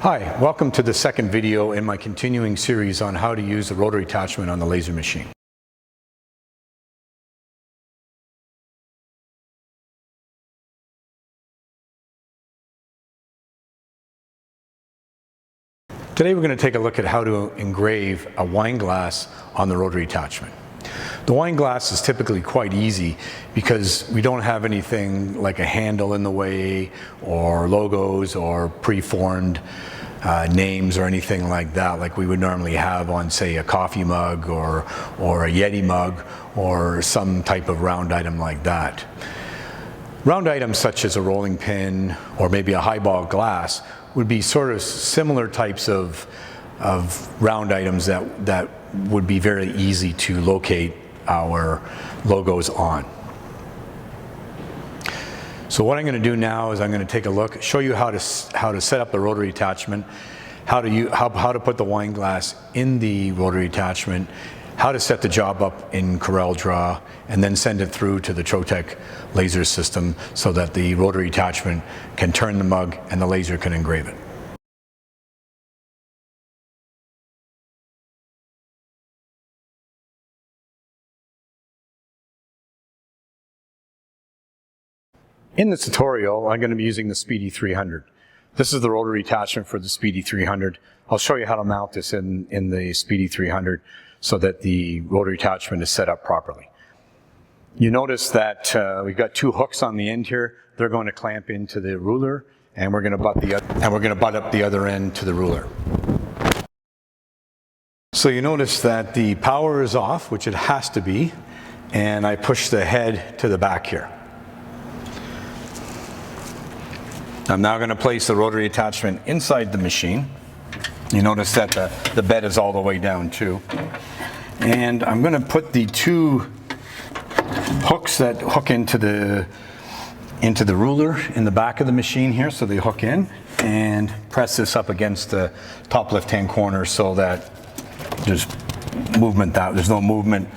Hi, welcome to the second video in my continuing series on how to use the rotary attachment on the laser machine. Today we're going to take a look at how to engrave a wine glass on the rotary attachment. The wine glass is typically quite easy because we don't have anything like a handle in the way or logos or preformed names or anything like that, like we would normally have on, say, a coffee mug or a Yeti mug or some type of round item like that. Round items such as a rolling pin or maybe a highball glass would be sort of similar types of round items that would be very easy to locate our logos on. So what I'm going to do now is I'm going to take a look, show you how to set up the rotary attachment, how to put the wine glass in the rotary attachment, how to set the job up in CorelDRAW, and then send it through to the Trotec laser system so that the rotary attachment can turn the mug and the laser can engrave it. In this tutorial, I'm going to be using the Speedy 300. This is the rotary attachment for the Speedy 300. I'll show you how to mount this in the Speedy 300 so that the rotary attachment is set up properly. You notice that we've got two hooks on the end here. They're going to clamp into the ruler, and we're going to butt up the other end to the ruler. So you notice that the power is off, which it has to be, and I push the head to the back here. I'm now going to place the rotary attachment inside the machine. You notice that the bed is all the way down too. And I'm going to put the two hooks that hook into the ruler in the back of the machine here, so they hook in, and press this up against the top left-hand corner so that there's no movement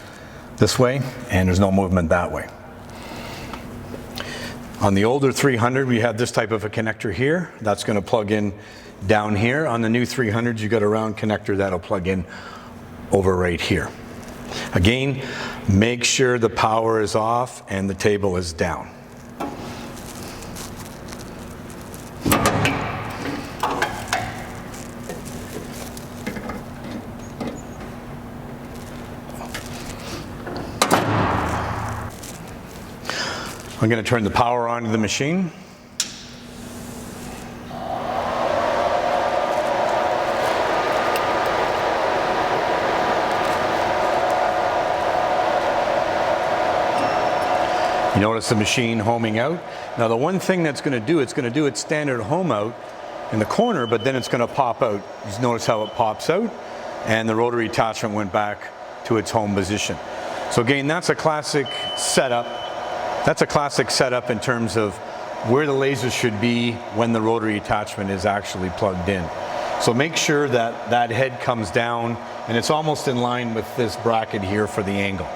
this way and there's no movement that way. On the older 300, we had this type of a connector here. That's going to plug in down here. On the new 300s, you got a round connector that'll plug in over right here. Again, make sure the power is off and the table is down. I'm going to turn the power on to the machine. You notice the machine homing out. Now the one thing that's going to do, it's going to do its standard home out in the corner, but then it's going to pop out. Just notice how it pops out, and the rotary attachment went back to its home position. So again, that's a classic setup. That's a classic setup in terms of where the laser should be when the rotary attachment is actually plugged in. So make sure that that head comes down and it's almost in line with this bracket here for the angle.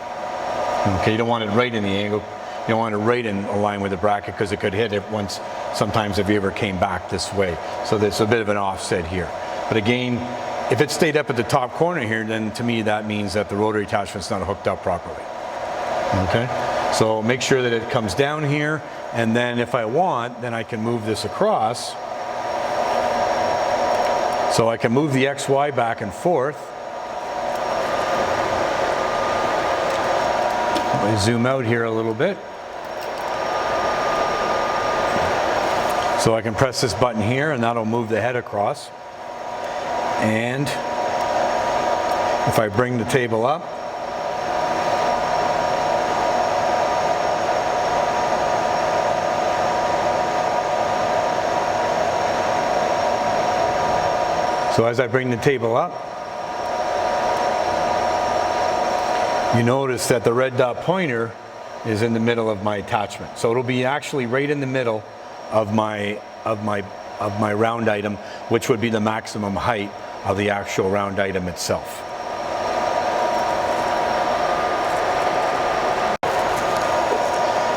Okay, you don't want it right in the angle. You don't want it right in line with the bracket because it could hit it once, sometimes if you ever came back this way. So there's a bit of an offset here. But again, if it stayed up at the top corner here, then to me that means that the rotary attachment's not hooked up properly. Okay? So make sure that it comes down here, and then if I want, then I can move this across. So I can move the XY back and forth. Let me zoom out here a little bit. So I can press this button here, and that'll move the head across. And if I bring the table up, so as I bring the table up, you notice that the red dot pointer is in the middle of my attachment. So it'll be actually right in the middle of my round item, which would be the maximum height of the actual round item itself.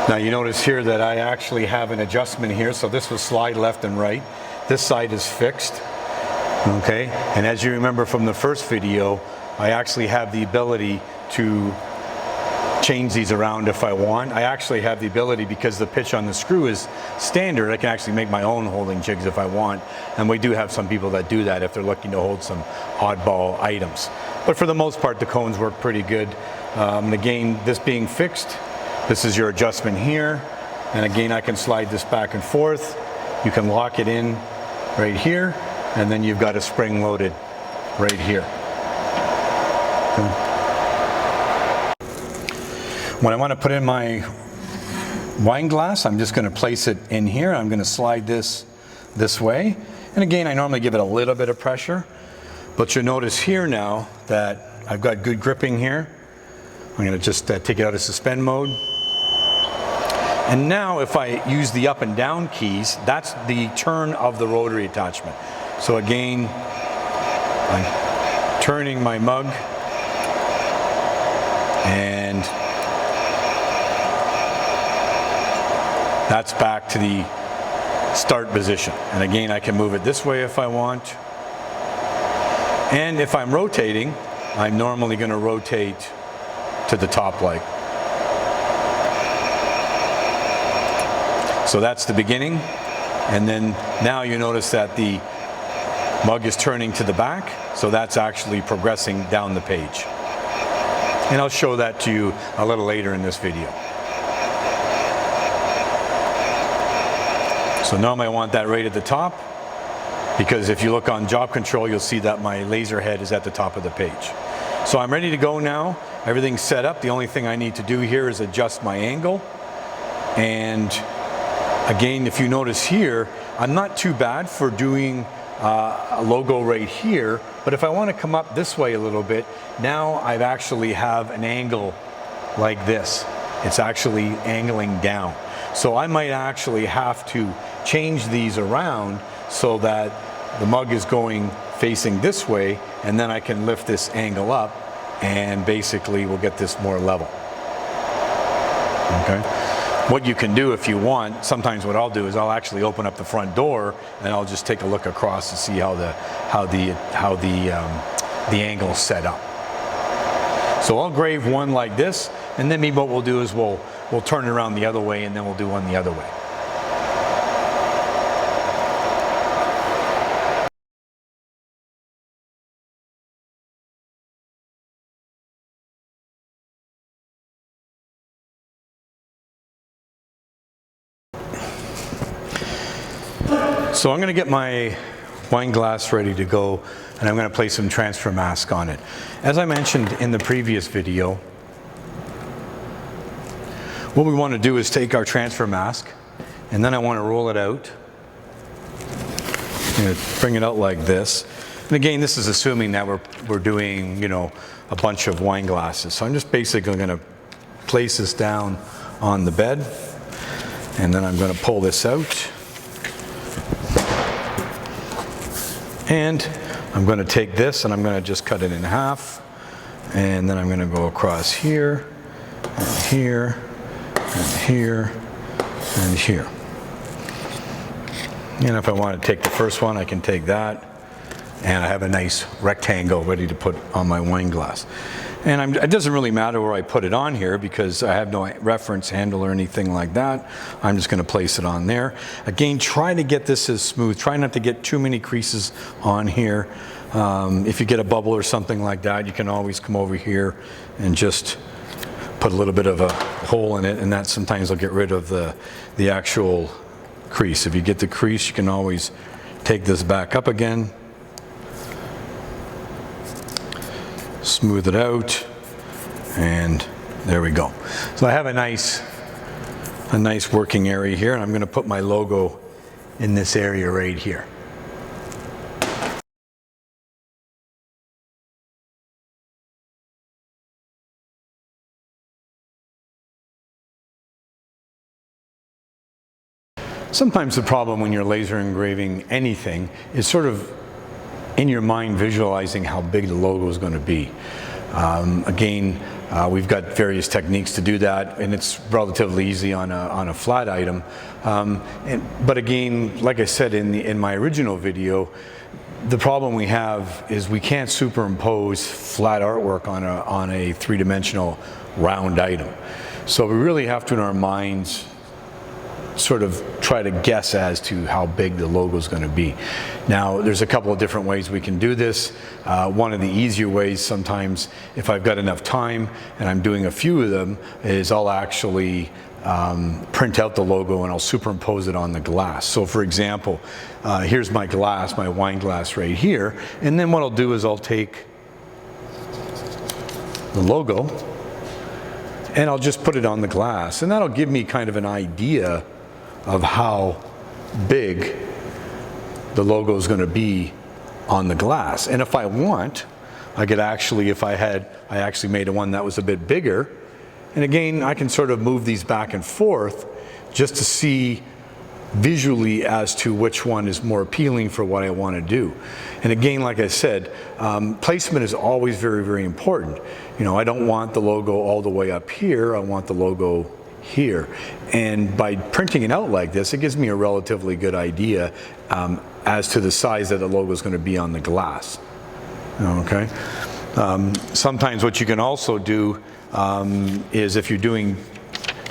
Now you notice here that I actually have an adjustment here, so this will slide left and right. This side is fixed. Okay, and as you remember from the first video, I actually have the ability to change these around if I want. I actually have the ability, because the pitch on the screw is standard, I can actually make my own holding jigs if I want. And we do have some people that do that if they're looking to hold some oddball items. But for the most part, the cones work pretty good. And again, this being fixed, this is your adjustment here. And again, I can slide this back and forth. You can lock it in right here, and then you've got a spring loaded right here. Okay. When I want to put in my wine glass, I'm just going to place it in here. I'm going to slide this way. And again, I normally give it a little bit of pressure, but you'll notice here now that I've got good gripping here. I'm going to just take it out of suspend mode. And now if I use the up and down keys, that's the turn of the rotary attachment. So again, I'm turning my mug, and that's back to the start position. And again, I can move it this way if I want. And if I'm rotating, I'm normally going to rotate to the top light. So that's the beginning. And then now you notice that the mug is turning to the back. So that's actually progressing down the page. And I'll show that to you a little later in this video. So normally I want that right at the top, because if you look on job control, you'll see that my laser head is at the top of the page. So I'm ready to go now. Everything's set up. The only thing I need to do here is adjust my angle. And again, if you notice here, I'm not too bad for doing a logo right here, but if I want to come up this way a little bit, now I've actually have an angle like this. It's actually angling down. So I might actually have to change these around so that the mug is going facing this way, and then I can lift this angle up, and basically we'll get this more level. Okay. What you can do if you want, sometimes what I'll do is I'll actually open up the front door and I'll just take a look across to see how the angle is set up. So I'll engrave one like this, and then maybe what we'll do is we'll turn it around the other way, and then we'll do one the other way. So I'm going to get my wine glass ready to go, and I'm going to place some transfer mask on it. As I mentioned in the previous video, what we want to do is take our transfer mask, and then I want to roll it out. I'm going to bring it out like this. And again, this is assuming that we're doing, you know, a bunch of wine glasses. So I'm just basically going to place this down on the bed, and then I'm going to pull this out. And I'm going to take this and I'm going to just cut it in half, and then I'm going to go across here, and here, and here, and here. And if I want to take the first one, I can take that, and I have a nice rectangle ready to put on my wine glass. And it doesn't really matter where I put it on here, because I have no reference handle or anything like that. I'm just going to place it on there. Again, try to get this as smooth. Try not to get too many creases on here. If you get a bubble or something like that, you can always come over here and just put a little bit of a hole in it, and that sometimes will get rid of the actual crease. If you get the crease, you can always take this back up again, smooth it out, and there we go. So I have a nice working area here, and I'm going to put my logo in this area right here. Sometimes the problem when you're laser engraving anything is sort of in your mind visualizing how big the logo is going to be. Again, we've got various techniques to do that, and it's relatively easy on a flat item. But again, like I said in my original video, the problem we have is we can't superimpose flat artwork on a three-dimensional round item. So we really have to, in our minds, sort of try to guess as to how big the logo is going to be. Now, there's a couple of different ways we can do this. One of the easier ways, sometimes, if I've got enough time and I'm doing a few of them, is I'll actually print out the logo and I'll superimpose it on the glass. So for example, here's my glass, my wine glass right here, and then what I'll do is I'll take the logo and I'll just put it on the glass, and that'll give me kind of an idea of how big the logo is going to be on the glass. And if I want, I could actually, I actually made one that was a bit bigger, and again, I can sort of move these back and forth just to see visually as to which one is more appealing for what I want to do. And again, like I said, placement is always very, very important. You know, I don't want the logo all the way up here, I want the logo here. And by printing it out like this, it gives me a relatively good idea as to the size that the logo is going to be on the glass. Okay. Sometimes what you can also do is, if you're doing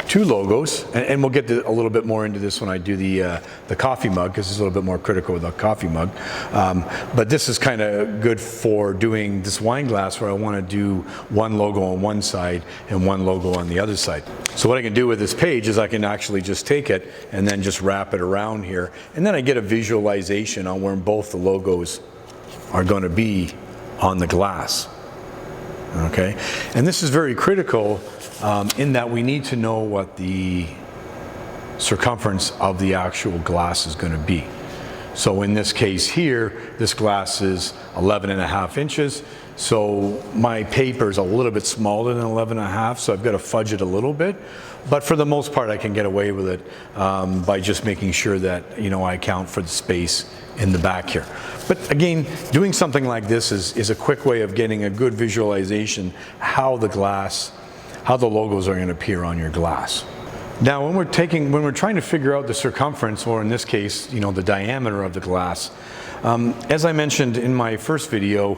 two logos, and we'll get a little bit more into this when I do the coffee mug, because it's a little bit more critical with the coffee mug. But this is kind of good for doing this wine glass, where I want to do one logo on one side and one logo on the other side. So what I can do with this page is I can actually just take it and then just wrap it around here, and then I get a visualization on where both the logos are going to be on the glass. Okay, and this is very critical in that we need to know what the circumference of the actual glass is going to be. So in this case here, this glass is 11.5 inches. So my paper is a little bit smaller than 11.5, so I've got to fudge it a little bit. But for the most part, I can get away with it by just making sure that, you know, I account for the space in the back here. But again, doing something like this is a quick way of getting a good visualization how the logos are going to appear on your glass. Now, when we're trying to figure out the circumference, or in this case, you know, the diameter of the glass, as I mentioned in my first video,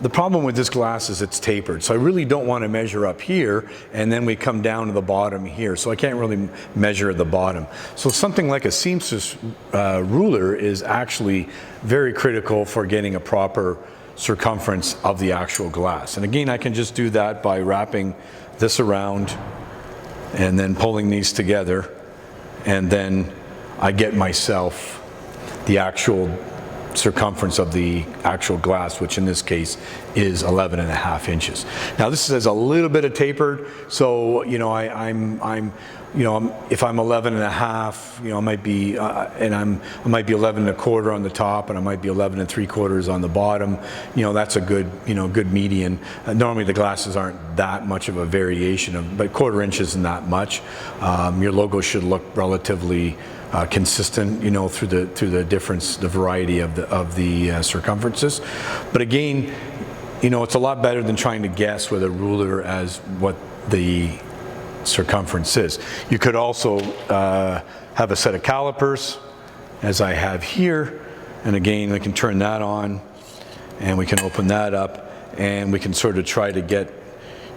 the problem with this glass is it's tapered. So I really don't want to measure up here and then we come down to the bottom here. So I can't really measure at the bottom. So something like a seamstress ruler is actually very critical for getting a proper circumference of the actual glass. And again, I can just do that by wrapping this around and then pulling these together, and then I get myself the actual circumference of the actual glass, which in this case is 11.5 inches. Now this is a little bit of tapered, so you know if I'm 11.5, you know, I might be I might be 11.25 on the top, and I might be 11.75 on the bottom. You know, that's a good, you know, good median. Normally the glasses aren't that much of a variation but 1/4 inch isn't that much. Your logo should look relatively consistent, you know, through the difference, the variety of the circumferences. But again, you know, it's a lot better than trying to guess with a ruler as what the circumference is. You could also have a set of calipers, as I have here, and again, we can turn that on, and we can open that up, and we can sort of try to get,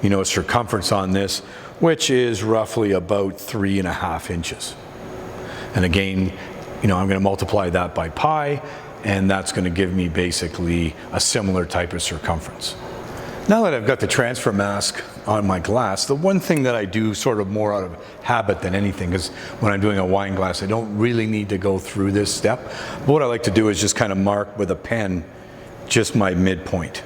you know, a circumference on this, which is roughly about 3.5 inches. And again, you know, I'm going to multiply that by pi, and that's going to give me basically a similar type of circumference. Now that I've got the transfer mask on my glass, the one thing that I do sort of more out of habit than anything is when I'm doing a wine glass, I don't really need to go through this step. But what I like to do is just kind of mark with a pen just my midpoint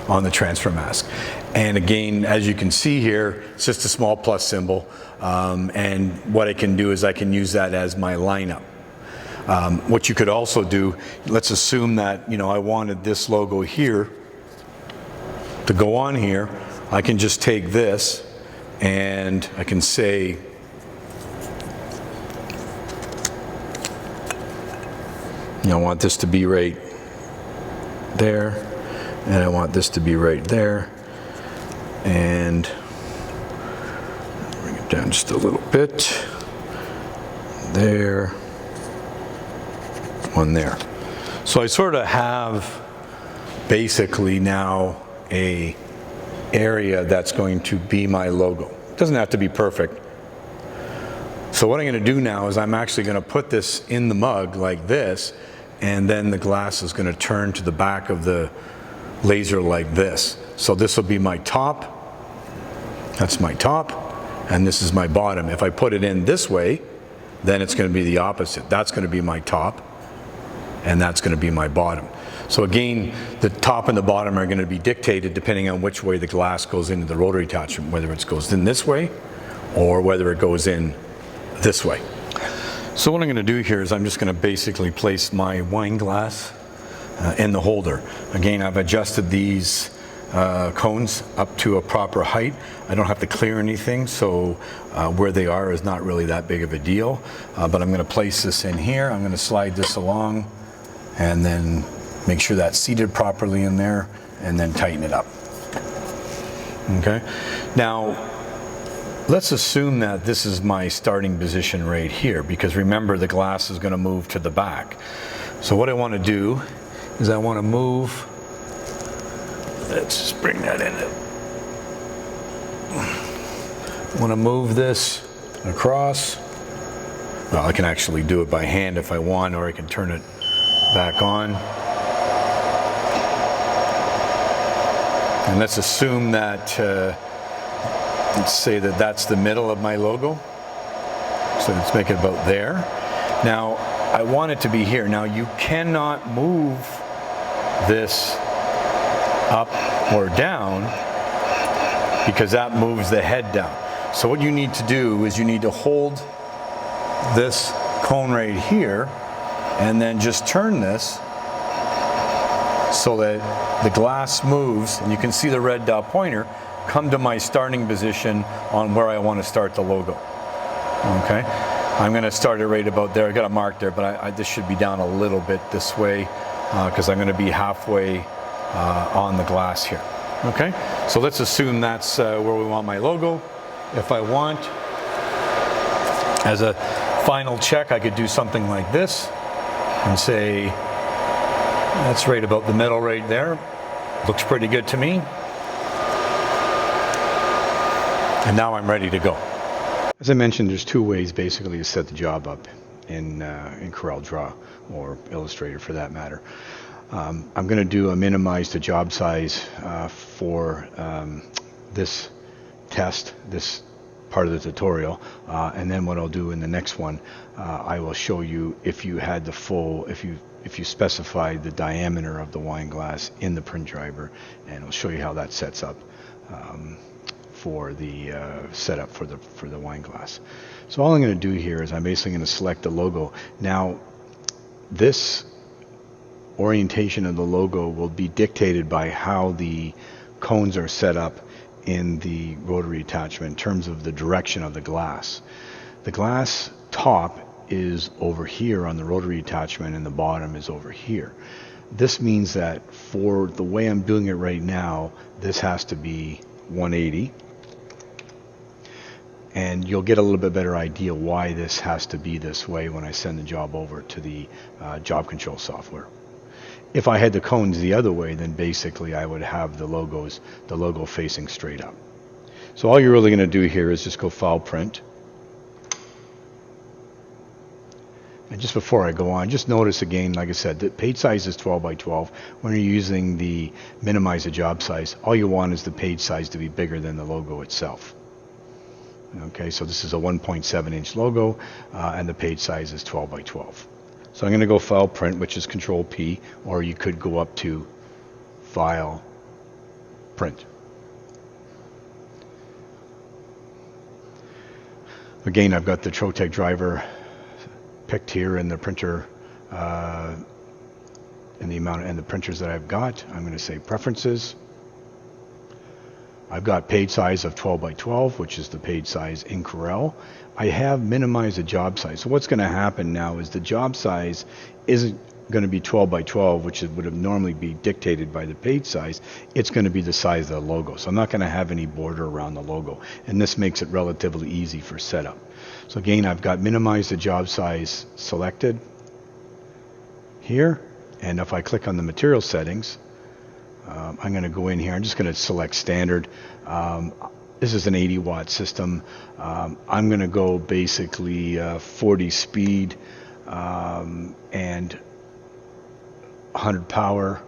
on the transfer mask. And again, as you can see here, it's just a small plus symbol. And what I can do is I can use that as my lineup. What you could also do, let's assume that, you know, I wanted this logo here to go on here. I can just take this and I can say, you know, I want this to be right there, and I want this to be right there, and bring it down just a little bit there, one there. So I sort of have basically now a area that's going to be my logo. It doesn't have to be perfect. So what I'm going to do now is I'm actually going to put this in the mug like this, and then the glass is going to turn to the back of the laser like this. So this will be my top, that's my top, and this is my bottom. If I put it in this way, then it's going to be the opposite. That's going to be my top, and that's going to be my bottom. So again, the top and the bottom are going to be dictated depending on which way the glass goes into the rotary attachment, whether it goes in this way or whether it goes in this way. So what I'm going to do here is I'm just going to basically place my wine glass in the holder. Again, I've adjusted these cones up to a proper height. I don't have to clear anything, so where they are is not really that big of a deal. But I'm going to place this in here. I'm going to slide this along and then make sure that's seated properly in there, and then tighten it up. Okay. Now, let's assume that this is my starting position right here, because remember the glass is going to move to the back. So what I want to do is I want to move, let's just bring that in. I want to move this across. Well, I can actually do it by hand if I want, or I can turn it back on. And let's assume that, let's say that that's the middle of my logo. So let's make it about there. Now, I want it to be here. Now, you cannot move this up or down because that moves the head down. So what you need to do is you need to hold this cone right here and then just turn this so that the glass moves, and you can see the red dot pointer come to my starting position on where I want to start the logo. Okay, I'm going to start it right about there. I got a mark there, but this should be down a little bit this way because I'm going to be halfway on the glass here. Okay, so let's assume that's where we want my logo. If I want, as a final check, I could do something like this and say, that's right about the middle right there. Looks pretty good to me. And now I'm ready to go. As I mentioned, there's two ways basically to set the job up in Corel Draw, or Illustrator for that matter. I'm going to do a minimize the job size for this test, this part of the tutorial, and then what I'll do in the next one, I will show you if you had the full, if you specified the diameter of the wine glass in the print driver, and I'll show you how that sets up for the setup for the wine glass. So all I'm going to do here is I'm basically going to select the logo. Now, this orientation of the logo will be dictated by how the cones are set up in the rotary attachment in terms of the direction of the glass. The glass top is over here on the rotary attachment and the bottom is over here. This means that for the way I'm doing it right now, this has to be 180. And you'll get a little bit better idea why this has to be this way when I send the job over to the job control software. If I had the cones the other way, then basically I would have the logo facing straight up. So all you're really going to do here is just go File, Print. And just before I go on, just notice again, like I said, the page size is 12 by 12. When you're using the minimize the job size, all you want is the page size to be bigger than the logo itself. Okay, so this is a 1.7 inch logo, and the page size is 12 by 12. So I'm going to go File, Print, which is Control P, or you could go up to File, Print. Again, I've got the Trotec driver picked here in the printer, and the amount and the printers that I've got. I'm going to say Preferences. I've got page size of 12 by 12, which is the page size in Corel. I have minimized the job size. So what's going to happen now is the job size isn't going to be 12 by 12, which would have normally be dictated by the page size. It's going to be the size of the logo. So I'm not going to have any border around the logo. And this makes it relatively easy for setup. So again, I've got minimize the job size selected here. And if I click on the material settings, I'm going to go in here. I'm just going to select standard. This is an 80 watt system. I'm going to go basically 40 speed and 100 power,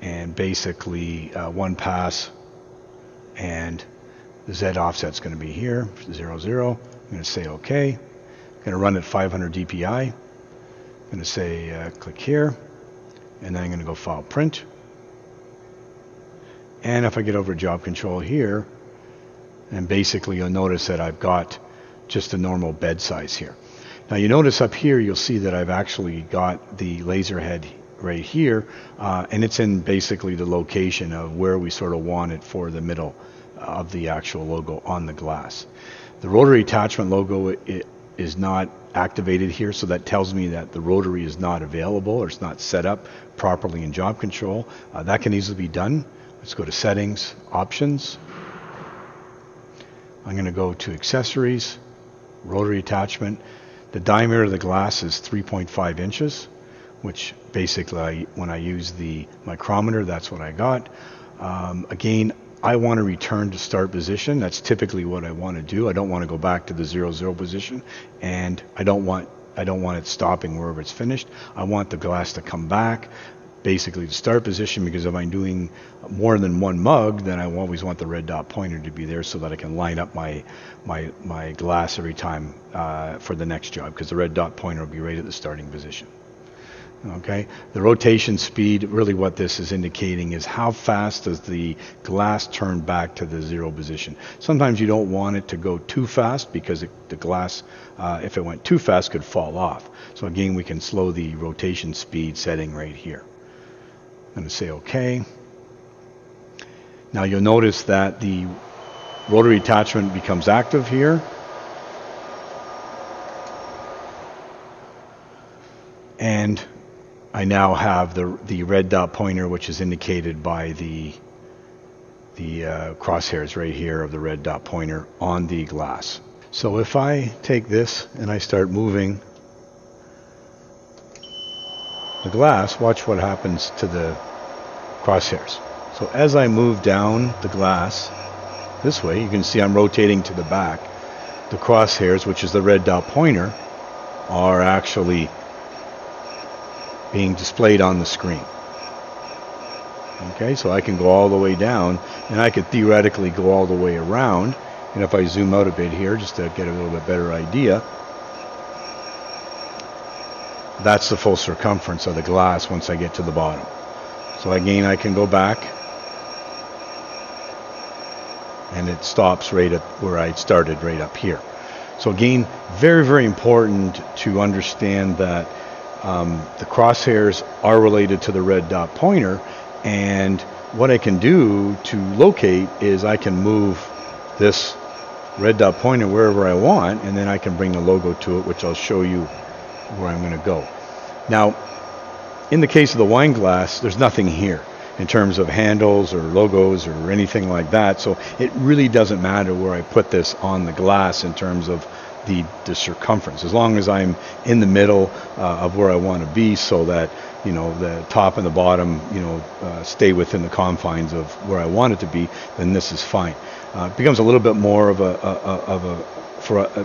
and basically 1 pass, and the Z offset's going to be here, 0, 0. I'm going to say OK. I'm going to run at 500 DPI. I'm going to say click here, and then I'm going to go file print. And if I get over job control here, and basically you'll notice that I've got just a normal bed size here. Now you notice up here, you'll see that I've actually got the laser head right here, and it's in basically the location of where we sort of want it for the middle of the actual logo on the glass. The rotary attachment logo is not activated here, so that tells me that the rotary is not available or it's not set up properly in job control. That can easily be done. Let's go to settings, options. I'm going to go to accessories, rotary attachment. The diameter of the glass is 3.5 inches, which basically when I use the micrometer, that's what I got. Again, I want to return to start position. That's typically what I want to do. I don't want to go back to the 0, 0 position, and I don't want it stopping wherever it's finished. I want the glass to come back basically to start position, because if I'm doing more than one mug, then I always want the red dot pointer to be there so that I can line up my glass every time for the next job, because the red dot pointer will be right at the starting position. Okay, the rotation speed, really what this is indicating is how fast does the glass turn back to the 0 position. Sometimes you don't want it to go too fast, because the glass, if it went too fast, could fall off. So again, we can slow the rotation speed setting right here. I'm going to say OK. Now you'll notice that the rotary attachment becomes active here. And I now have the red dot pointer, which is indicated by the crosshairs right here of the red dot pointer on the glass. So if I take this and I start moving the glass, watch what happens to the crosshairs. So as I move down the glass this way, you can see I'm rotating to the back. The crosshairs, which is the red dot pointer, are actually being displayed on the screen. Okay, so I can go all the way down, and I could theoretically go all the way around. And if I zoom out a bit here, just to get a little bit better idea, that's the full circumference of the glass once I get to the bottom. So again, I can go back, and it stops right at where I started, right up here. So again, very, very important to understand that the crosshairs are related to the red dot pointer, and what I can do to locate is I can move this red dot pointer wherever I want, and then I can bring the logo to it, which I'll show you where I'm going to go. Now, in the case of the wine glass, there's nothing here in terms of handles or logos or anything like that, so it really doesn't matter where I put this on the glass in terms of the circumference, as long as I'm in the middle of where I want to be, so that the top and the bottom stay within the confines of where I want it to be, then this is fine. It becomes a little bit more of a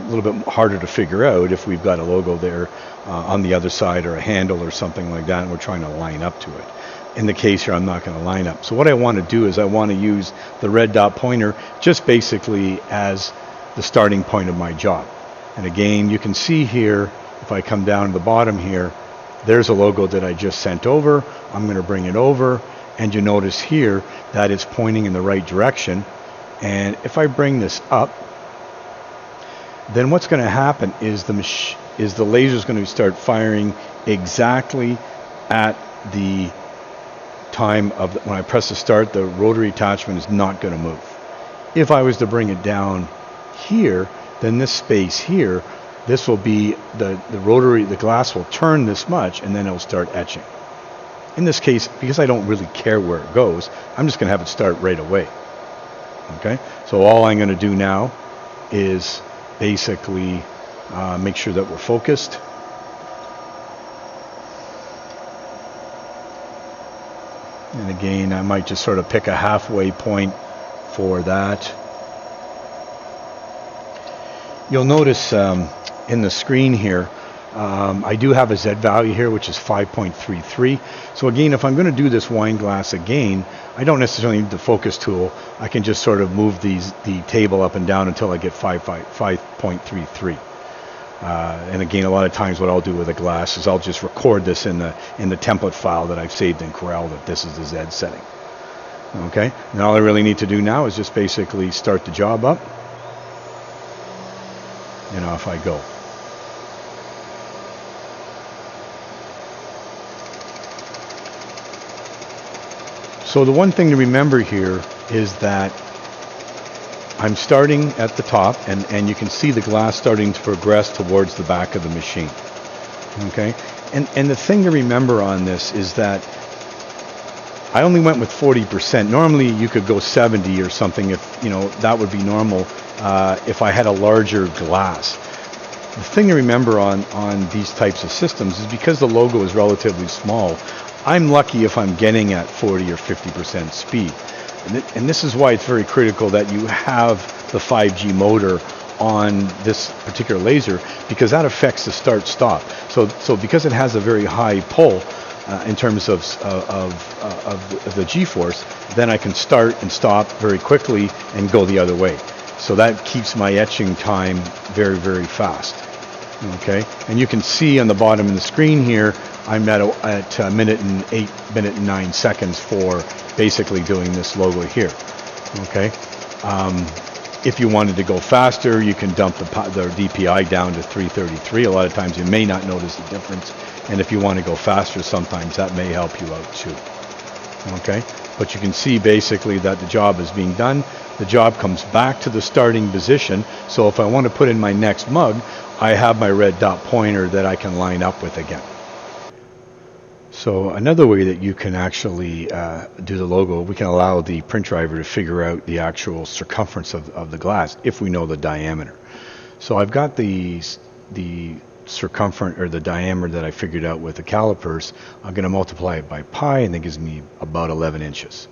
little bit harder to figure out if we've got a logo there on the other side, or a handle or something like that, and we're trying to line up to it. In the case here, I'm not going to line up. So what I want to do is I want to use the red dot pointer just basically as the starting point of my job. And again, you can see here, if I come down to the bottom here, there's a logo that I just sent over. I'm going to bring it over, and you notice here that it's pointing in the right direction. And if I bring this up, then what's going to happen is the laser is going to start firing exactly at the time of when I press the start. The rotary attachment is not going to move. If I was to bring it down here, then this space here, this will be the glass will turn this much, and then it'll start etching. In this case, because I don't really care where it goes, I'm just going to have it start right away. Okay, so all I'm going to do now is basically make sure that we're focused. And again, I might just sort of pick a halfway point for that. You'll notice in the screen here, I do have a Z value here, which is 5.33. So again, if I'm going to do this wine glass again, I don't necessarily need the focus tool. I can just sort of move the table up and down until I get 5.33. And again, a lot of times what I'll do with a glass is I'll just record this in the template file that I've saved in Corel that this is the Z setting. Okay, and all I really need to do now is just basically start the job up, and off I go. So the one thing to remember here is that I'm starting at the top, and you can see the glass starting to progress towards the back of the machine. Okay, and the thing to remember on this is that I only went with 40%. Normally you could go 70 or something, if you know, that would be normal if I had a larger glass. The thing to remember on these types of systems is because the logo is relatively small, I'm lucky if I'm getting at 40 or 50% speed. And this is why it's very critical that you have the 5G motor on this particular laser, because that affects the start-stop. So because it has a very high pull in terms of the G-force, then I can start and stop very quickly and go the other way. So that keeps my etching time very, very fast. Okay, and you can see on the bottom of the screen here, I'm at a minute and 9 seconds for basically doing this logo here. Okay, if you wanted to go faster, you can dump the DPI down to 333. A lot of times you may not notice the difference, and if you want to go faster, sometimes that may help you out too. Okay, but you can see basically that the job is being done. The job comes back to the starting position, so if I want to put in my next mug, I have my red dot pointer that I can line up with again. So another way that you can actually do the logo, we can allow the print driver to figure out the actual circumference of the glass if we know the diameter. So I've got the circumference or the diameter that I figured out with the calipers. I'm going to multiply it by pi, and that gives me about 11 inches.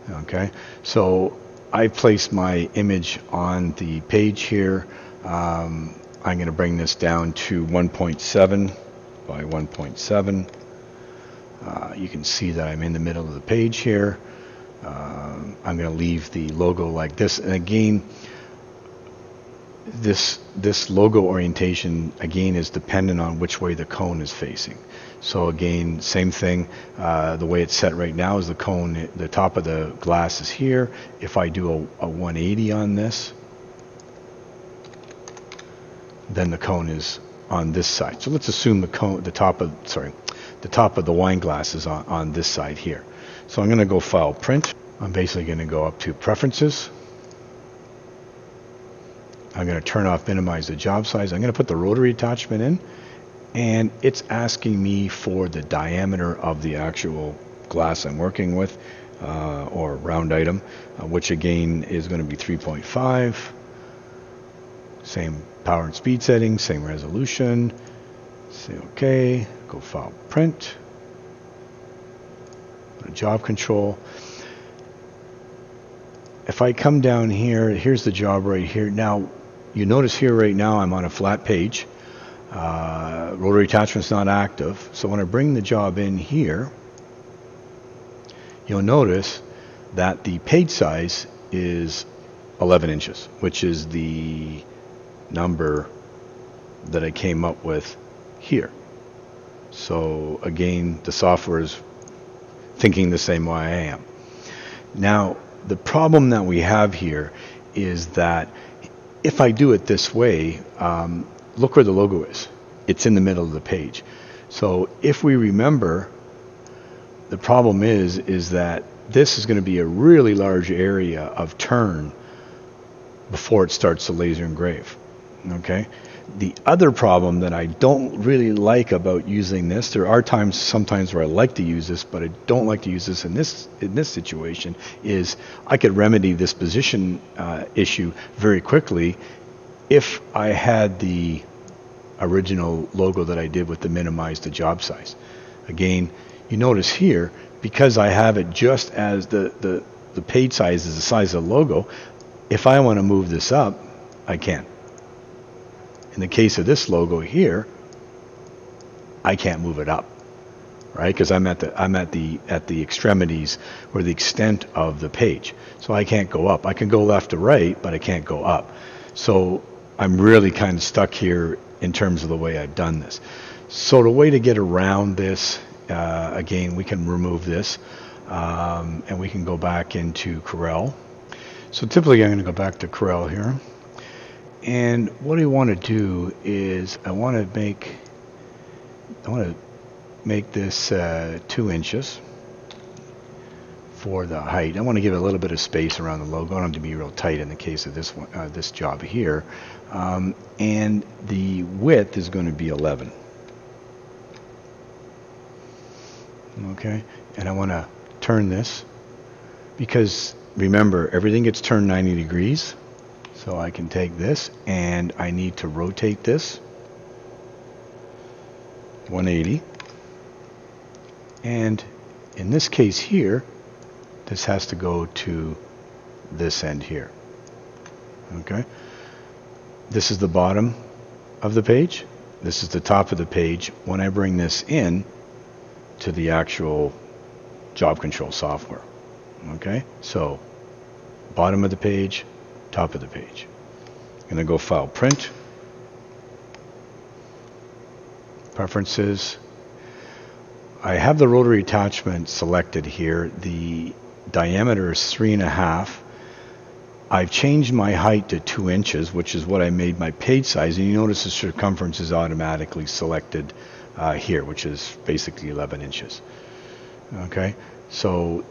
Okay, so I place my image on the page here. I'm going to bring this down to 1.7 by 1.7. You can see that I'm in the middle of the page here. I'm going to leave the logo like this. And again, this logo orientation, again, is dependent on which way the cone is facing. So again, same thing. The way it's set right now is the cone, the top of the glass is here. If I do a 180 on this, then the cone is on this side. So let's assume the top of the wine glass is on this side here. So I'm going to go File, Print. I'm basically going to go up to Preferences. I'm going to turn off Minimize the Job Size. I'm going to put the rotary attachment in, and it's asking me for the diameter of the actual glass I'm working with, or round item, which again is going to be 3.5. Same power and speed settings, same resolution. Say OK, go File, Print, go to Job Control. If I come down here, here's the job right here. Now, you notice here right now I'm on a flat page. Rotary attachment's not active. So when I bring the job in here, you'll notice that the page size is 11 inches, which is the number that I came up with here. So again, the software is thinking the same way I am. Now, the problem that we have here is that if I do it this way, look where the logo is. It's in the middle of the page. So if we remember, the problem is that this is going to be a really large area of turn before it starts to laser engrave. Okay. The other problem that I don't really like about using this, there are sometimes where I like to use this, but I don't like to use this in this situation, is I could remedy this position issue very quickly if I had the original logo that I did with the minimize the job size. Again, you notice here, because I have it just as the page size is the size of the logo, if I want to move this up, I can. In the case of this logo here, I can't move it up, right? Because I'm at the extremities or the extent of the page. So I can't go up. I can go left to right, but I can't go up. So I'm really kind of stuck here in terms of the way I've done this. So the way to get around this, again, we can remove this, and we can go back into Corel. So typically I'm going to go back to Corel here. And what I want to do is I want to make this 2 inches for the height. I want to give it a little bit of space around the logo. I don't have to be real tight in the case of this one, this job here. And the width is going to be 11. Okay, and I want to turn this because remember, everything gets turned 90 degrees. So I can take this and I need to rotate this 180. And in this case here, this has to go to this end here. Okay. This is the bottom of the page. This is the top of the page. When I bring this in to the actual job control software. Okay. So bottom of the page, top of the page. I'm going to go File, Print, Preferences. I have the rotary attachment selected here. The diameter is 3.5. I've changed my height to 2 inches, which is what I made my page size. And you notice the circumference is automatically selected here, which is basically 11 inches. Okay, so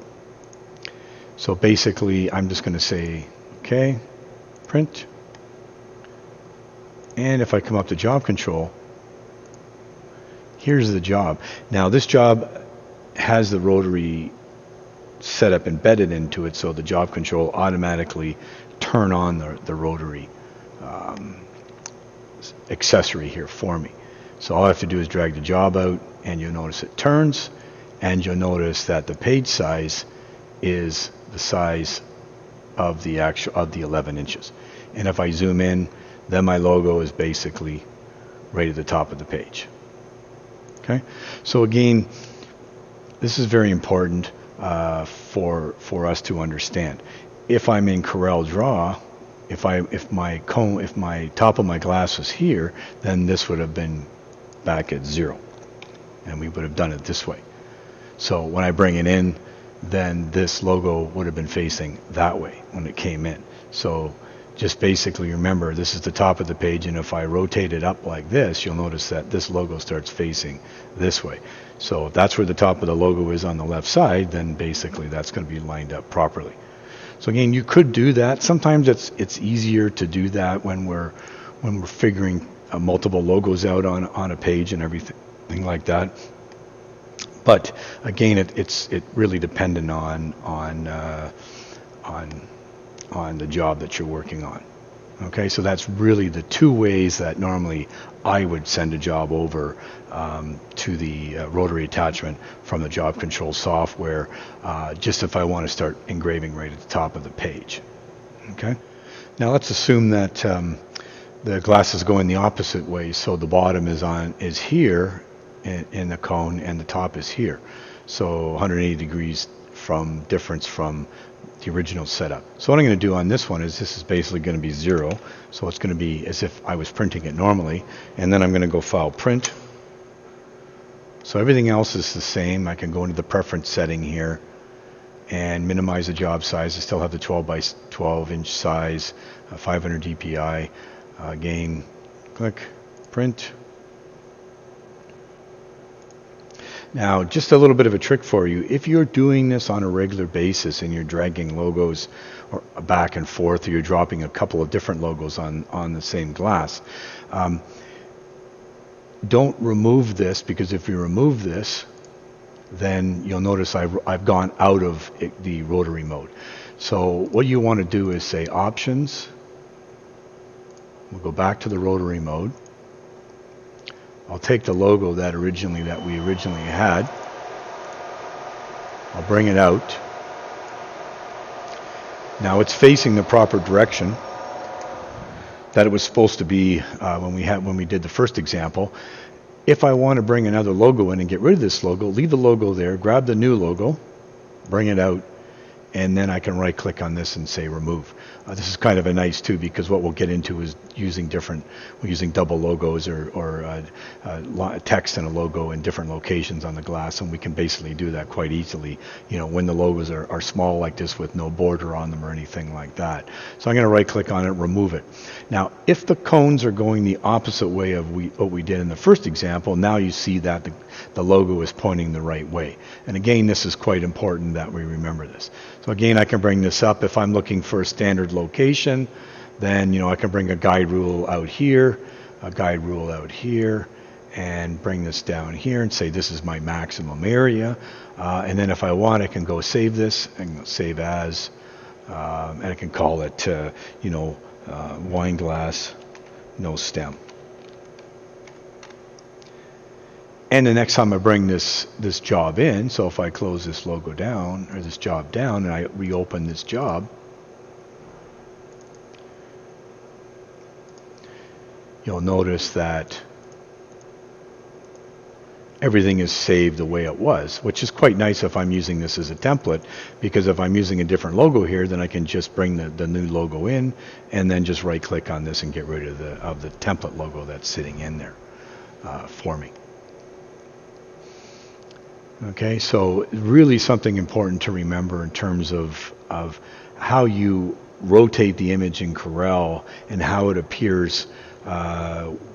basically I'm just going to say, okay, print. And if I come up to job control, here's the job. Now this job has the rotary setup embedded into it, so the job control automatically turn on the rotary accessory here for me. So all I have to do is drag the job out, and you'll notice it turns, and you'll notice that the page size is the size of the 11 inches. And if I zoom in, then my logo is basically right at the top of the page. Okay, so again, this is very important for us to understand. If I'm in Corel Draw, if my top of my glass was here, then this would have been back at 0, and we would have done it this way. So when I bring it in, then this logo would have been facing that way when it came in. So just basically remember, this is the top of the page, and if I rotate it up like this, you'll notice that this logo starts facing this way. So if that's where the top of the logo is on the left side, then basically that's going to be lined up properly. So again, you could do that. Sometimes it's easier to do that when we're figuring multiple logos out on a page and everything like that. But again, it's really dependent on the job that you're working on. Okay, so that's really the two ways that normally I would send a job over to the rotary attachment from the job control software, just if I want to start engraving right at the top of the page. Okay, now let's assume that the glass is going the opposite way, so the bottom is here in the cone and the top is here, so 180 degrees difference from the original setup. So what I'm going to do on this one is this is basically going to be 0, so it's going to be as if I was printing it normally, and then I'm going to go File, Print. So everything else is the same. I can go into the preference setting here and minimize the job size. I still have the 12 by 12 inch size, 500 dpi. Again, click Print. Now, just a little bit of a trick for you. If you're doing this on a regular basis and you're dragging logos back and forth, or you're dropping a couple of different logos on the same glass, don't remove this, because if you remove this, then you'll notice I've gone out of the rotary mode. So what you want to do is say Options. We'll go back to the rotary mode. I'll take the logo that we originally had, I'll bring it out. Now it's facing the proper direction that it was supposed to be when we did the first example. If I want to bring another logo in and get rid of this logo, leave the logo there, grab the new logo, bring it out, and then I can right click on this and say remove. This is kind of a nice too, because what we'll get into is using double logos or text and a logo in different locations on the glass, and we can basically do that quite easily, when the logos are small like this with no border on them or anything like that. So I'm going to right click on it, remove it. Now if the cones are going the opposite way of what we did in the first example, now you see that the logo is pointing the right way. And again, this is quite important that we remember this. So again, I can bring this up. If I'm looking for a standard location, then I can bring a guide rule out here, a guide rule out here, and bring this down here and say this is my maximum area. And then if I want, I can go save this and save as, and I can call it wine glass, no stem. And the next time I bring this job in, so if I close this logo down, or this job down, and I reopen this job, you'll notice that everything is saved the way it was, which is quite nice if I'm using this as a template, because if I'm using a different logo here, then I can just bring the new logo in and then just right click on this and get rid of the template logo that's sitting in there for me. Okay, so really something important to remember in terms of how you rotate the image in Corel and how it appears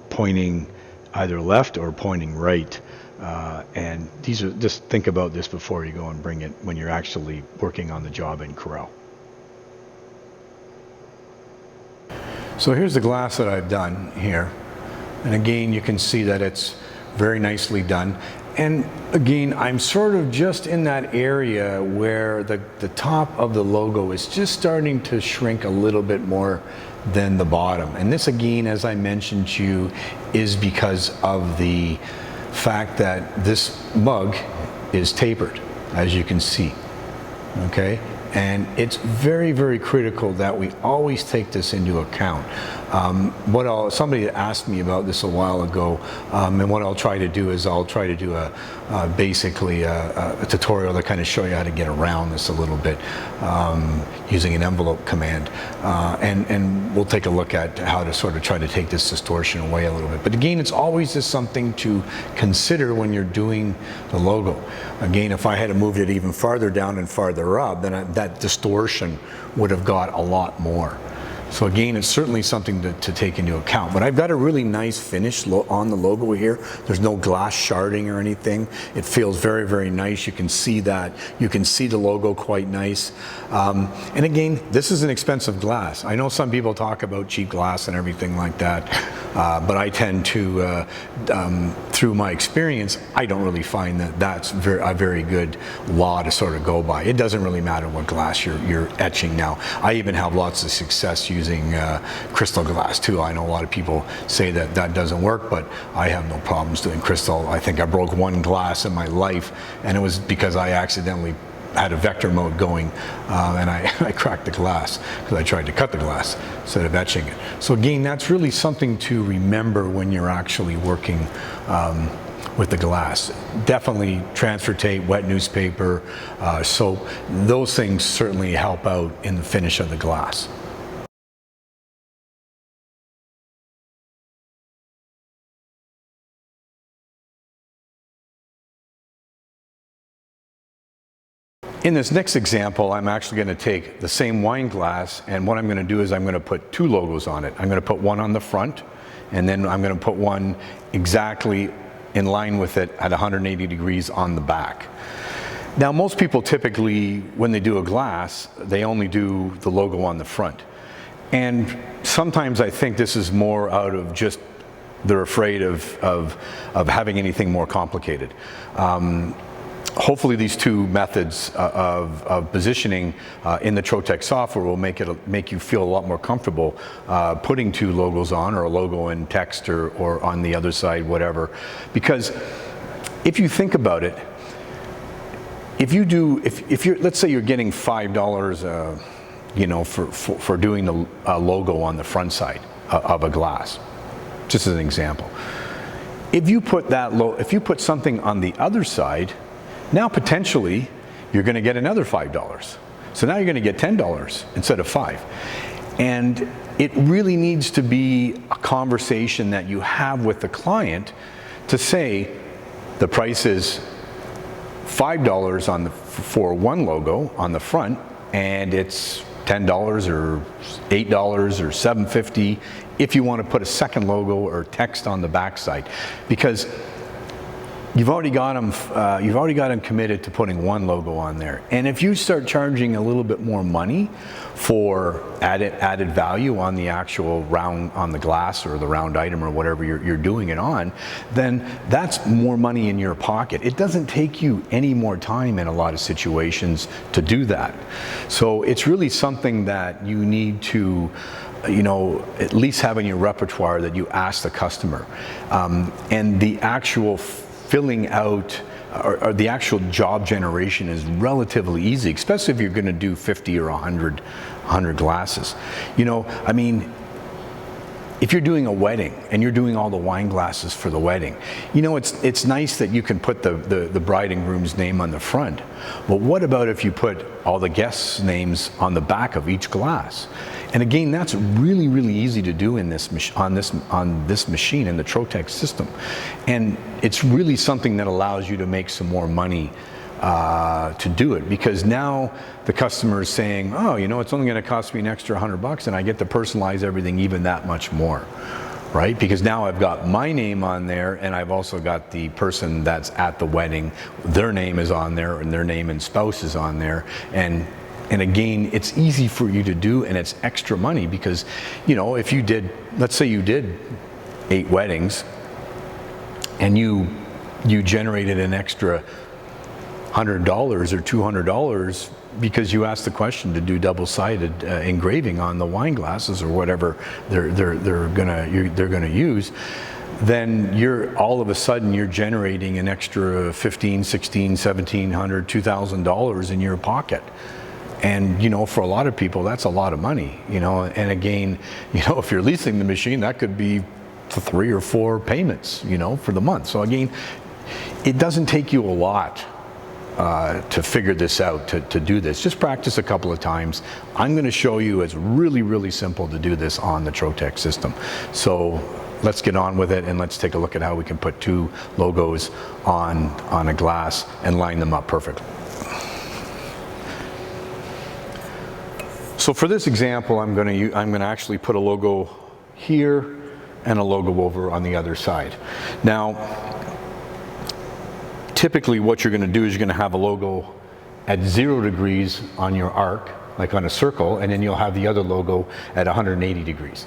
pointing either left or pointing right. And these are, just think about this before you go and bring it when you're actually working on the job in Corel. So here's the glass that I've done here. And again, you can see that it's very nicely done. And again, I'm sort of just in that area where the top of the logo is just starting to shrink a little bit more than the bottom. And this again, as I mentioned to you, is because of the fact that this mug is tapered, as you can see, okay? And it's very, very critical that we always take this into account. Somebody asked me about this a while ago, and what I'll try to do is I'll try to do basically a tutorial to kind of show you how to get around this a little bit using an envelope command. And we'll take a look at how to sort of try to take this distortion away a little bit. But again, it's always just something to consider when you're doing the logo. Again, if I had moved it even farther down and farther up, then that distortion would have got a lot more. So again, it's certainly something to take into account. But I've got a really nice finish on the logo here. There's no glass sharding or anything. It feels very, very nice. You can see that. You can see the logo quite nice. And again, this is an expensive glass. I know some people talk about cheap glass and everything like that. But I tend to, through my experience, I don't really find that that's a very good law to sort of go by. It doesn't really matter what glass you're etching now. I even have lots of success using crystal glass too. I know a lot of people say that that doesn't work, but I have no problems doing crystal. I think I broke one glass in my life, and it was because I accidentally had a vector mode going, and I cracked the glass because I tried to cut the glass instead of etching it. So again, that's really something to remember when you're actually working with the glass. Definitely transfer tape, wet newspaper, soap. Those things certainly help out in the finish of the glass. In this next example, I'm actually going to take the same wine glass, and what I'm going to do is I'm going to put two logos on it. I'm going to put one on the front, and then I'm going to put one exactly in line with it at 180 degrees on the back. Now, most people typically, when they do a glass, they only do the logo on the front. And sometimes I think this is more out of just they're afraid of having anything more complicated. Hopefully these two methods of positioning in the Trotec software will make you feel a lot more comfortable putting two logos on, or a logo in text, or on the other side, whatever. Because if you think about it, if you're, let's say you're getting $5, you know, for doing the logo on the front side of a glass, just as an example. If you put something on the other side, now potentially you're going to get another $5. So now you're going to get $10 instead of $5. And it really needs to be a conversation that you have with the client to say the price is $5 for one logo on the front, and it's $10 or $8 or $7.50 if you want to put a second logo or text on the back side, because you've already got them committed to putting one logo on there. And if you start charging a little bit more money for added value on the actual round, on the glass or the round item or whatever you're doing it on, then that's more money in your pocket. It doesn't take you any more time in a lot of situations to do that. So it's really something that you need to, you know, at least have in your repertoire, that you ask the customer. And the actual filling out or the actual job generation is relatively easy, especially if you're going to do 50 or 100 glasses. You know, I mean, if you're doing a wedding and you're doing all the wine glasses for the wedding, you know, it's nice that you can put the bride and groom's name on the front. But what about if you put all the guests' names on the back of each glass? And again, that's really, really easy to do in this on this machine in the Trotec system. And it's really something that allows you to make some more money to do it, because now the customer is saying, oh, you know, it's only going to cost me an extra $100 and I get to personalize everything even that much more, right? Because now I've got my name on there, and I've also got the person that's at the wedding, their name is on there, and their name and spouse is on there. And again, it's easy for you to do, and it's extra money, because, you know, if you did, let's say you did 8 weddings and you generated an extra $100 or $200 because you asked the question to do double-sided engraving on the wine glasses or whatever they're gonna use, then you're all of a sudden you're generating an extra $1,500, $1,600, $1,700, $2,000 in your pocket. And, you know, for a lot of people, that's a lot of money, you know. And again, you know, if you're leasing the machine, that could be 3 or 4 payments, you know, for the month. So again, it doesn't take you a lot to figure this out, to do this. Just practice a couple of times. I'm going to show you it's really, really simple to do this on the Trotec system. So let's get on with it, and let's take a look at how we can put 2 logos on a glass and line them up perfectly. So for this example, I'm going to actually put a logo here and a logo over on the other side. Now, typically what you're going to do is you're going to have a logo at 0 degrees on your arc, like on a circle, and then you'll have the other logo at 180 degrees,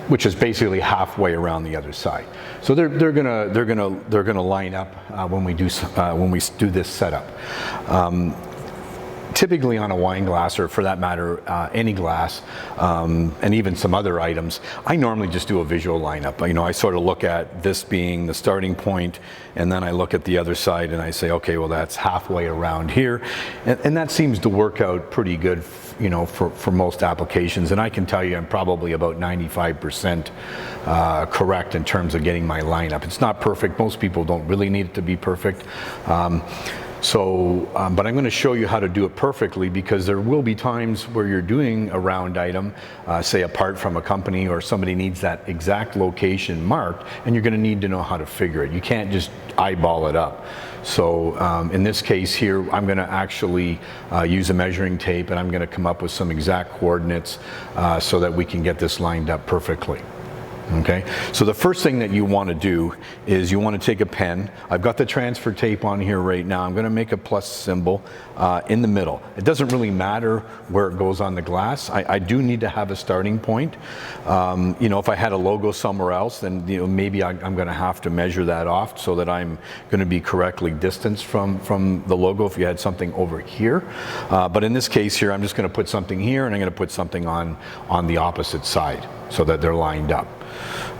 which is basically halfway around the other side. So they're gonna line up when we do this setup. Typically on a wine glass, or for that matter, any glass, and even some other items, I normally just do a visual lineup. You know, I sort of look at this being the starting point, and then I look at the other side and I say, okay, well, that's halfway around here. And that seems to work out pretty good, you know, for most applications. And I can tell you I'm probably about 95% correct in terms of getting my lineup. It's not perfect. Most people don't really need it to be perfect. But I'm going to show you how to do it perfectly, because there will be times where you're doing a round item, say apart from a company, or somebody needs that exact location marked, and you're going to need to know how to figure it. You can't just eyeball it up. So in this case here, I'm going to actually use a measuring tape, and I'm going to come up with some exact coordinates so that we can get this lined up perfectly. Okay, so the first thing that you want to do is you want to take a pen. I've got the transfer tape on here right now. I'm going to make a plus symbol in the middle. It doesn't really matter where it goes on the glass. I do need to have a starting point. You know, if I had a logo somewhere else, then, you know, maybe I'm going to have to measure that off so that I'm going to be correctly distanced from the logo if you had something over here. But in this case here, I'm just going to put something here, and I'm going to put something on the opposite side so that they're lined up.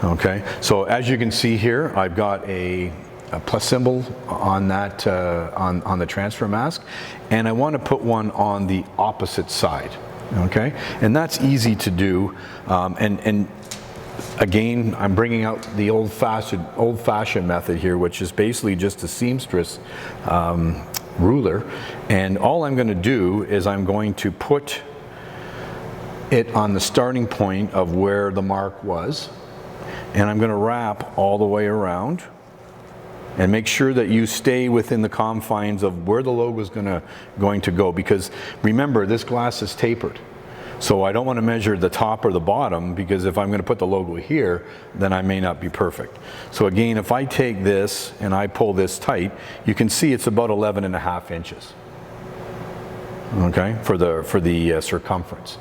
Okay, so as you can see here, I've got a plus symbol on that on the transfer mask, and I want to put one on the opposite side. Okay, and that's easy to do, and again, I'm bringing out the old-fashioned method here, which is basically just a seamstress ruler, and all I'm going to do is I'm going to put it on the starting point of where the mark was, and I'm going to wrap all the way around and make sure that you stay within the confines of where the logo is going to go, because remember, this glass is tapered. So I don't want to measure the top or the bottom, because if I'm going to put the logo here, then I may not be perfect. So again, if I take this and I pull this tight, you can see it's about 11.5 inches. Okay, for the circumference.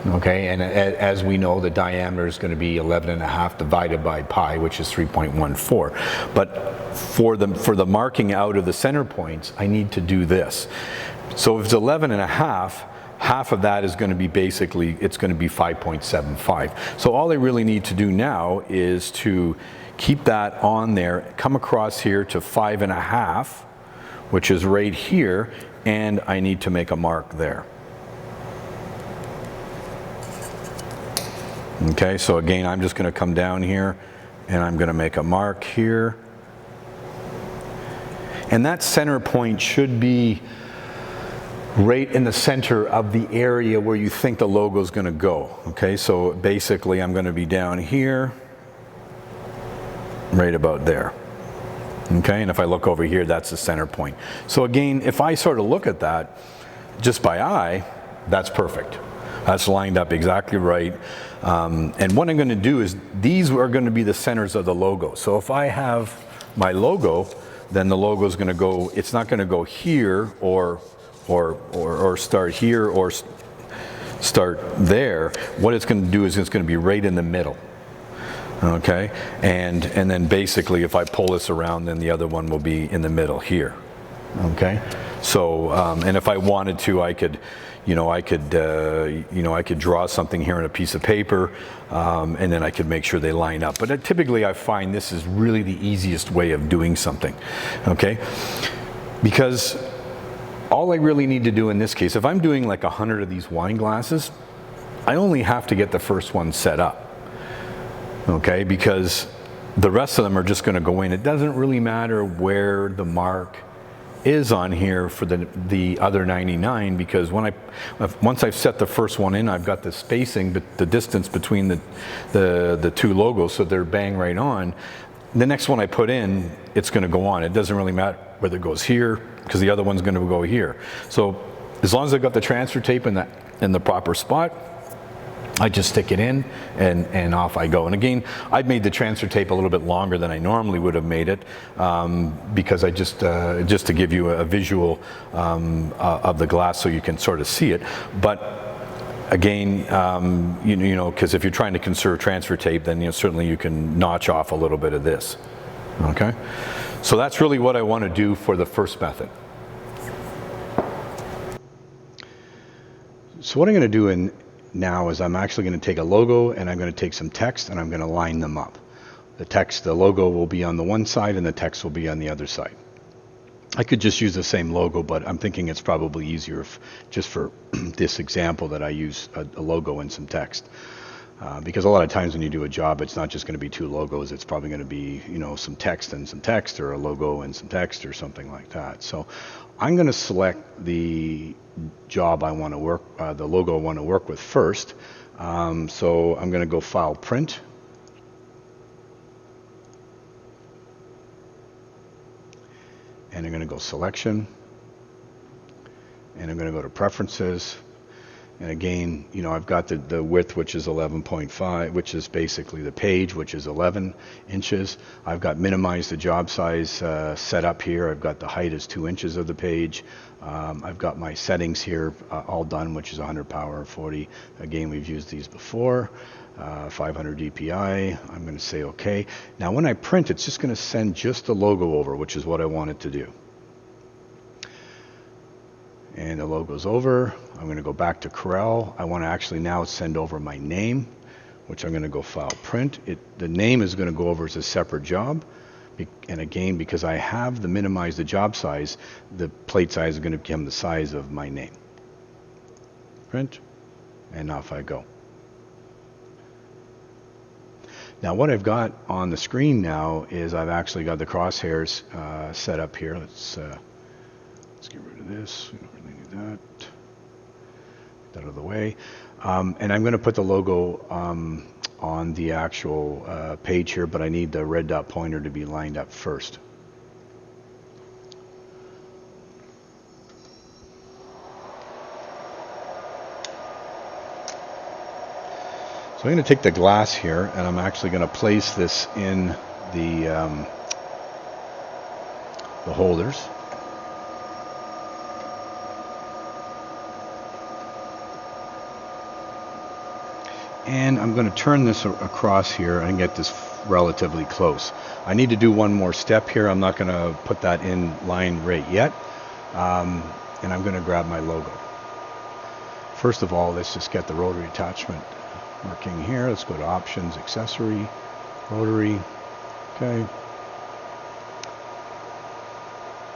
Okay, and as we know, the diameter is going to be 11.5 divided by pi, which is 3.14. But for the marking out of the center points, I need to do this. So if it's 11.5, half of that is going to be basically, it's going to be 5.75. So all I really need to do now is to keep that on there, come across here to 5.5, which is right here, and I need to make a mark there. Okay, so again, I'm just going to come down here and I'm going to make a mark here. And that center point should be right in the center of the area where you think the logo is going to go. Okay, so basically I'm going to be down here, right about there. Okay, and if I look over here, that's the center point. So again, if I sort of look at that just by eye, that's perfect. That's lined up exactly right. And what I'm going to do is, these are going to be the centers of the logo. So if I have my logo, then the logo is going to go, it's not going to go here or start here or start there. What it's going to do is it's going to be right in the middle. Okay, and then basically if I pull this around, then the other one will be in the middle here. Okay, so and if I wanted to, I could draw something here on a piece of paper, and then I could make sure they line up. But typically I find this is really the easiest way of doing something. Okay, because all I really need to do in this case, if I'm doing like 100 of these wine glasses, I only have to get the first one set up. Okay, because the rest of them are just going to go in. It doesn't really matter where the mark is on here for the other 99, because once I've set the first one in, I've got the spacing, but the distance between the two logos, so they're bang right on. The next one I put in, it's going to go on. It doesn't really matter whether it goes here, because the other one's going to go here. So as long as I've got the transfer tape in the proper spot, I just stick it in and off I go. And again, I've made the transfer tape a little bit longer than I normally would have made it, because I just to give you a visual of the glass so you can sort of see it. But again, because if you're trying to conserve transfer tape, then certainly you can notch off a little bit of this. Okay, so that's really what I want to do for the first method. So what I'm going to do now is I'm actually going to take a logo and I'm going to take some text and I'm going to line them up. The logo will be on the one side and the text will be on the other side. I could just use the same logo, but I'm thinking it's probably easier just for this example that I use a logo and some text. Because a lot of times when you do a job, it's not just going to be two logos. It's probably going to be, some text and some text, or a logo and some text, or something like that. So I'm going to select the job I want to work, the logo I want to work with first. So I'm going to go File, Print. And I'm going to go Selection. And I'm going to go to Preferences. And again, I've got the width, which is 11.5, which is basically the page, which is 11 inches. I've got minimize the job size set up here. I've got the height is 2 inches of the page. I've got my settings here all done, which is 100 power, 40. Again, we've used these before. 500 DPI. I'm going to say OK. Now, when I print, it's just going to send just the logo over, which is what I want it to do. And the logo's over. I'm going to go back to Corel. I want to actually now send over my name, which I'm going to go File, Print. The name is going to go over as a separate job, And again, because I have the minimize the job size, the plate size is going to become the size of my name. Print, and off I go. Now what I've got on the screen now is I've actually got the crosshairs set up here. Let's get rid of this. We don't really need that. Get that out of the way. And I'm going to put the logo on the actual page here, but I need the red dot pointer to be lined up first. So I'm going to take the glass here, and I'm actually going to place this in the holders. And I'm going to turn this across here and get this relatively close. I need to do one more step here. I'm not going to put that in line right yet. And I'm going to grab my logo. First of all, let's just get the rotary attachment working here. Let's go to Options, Accessory, Rotary. Okay.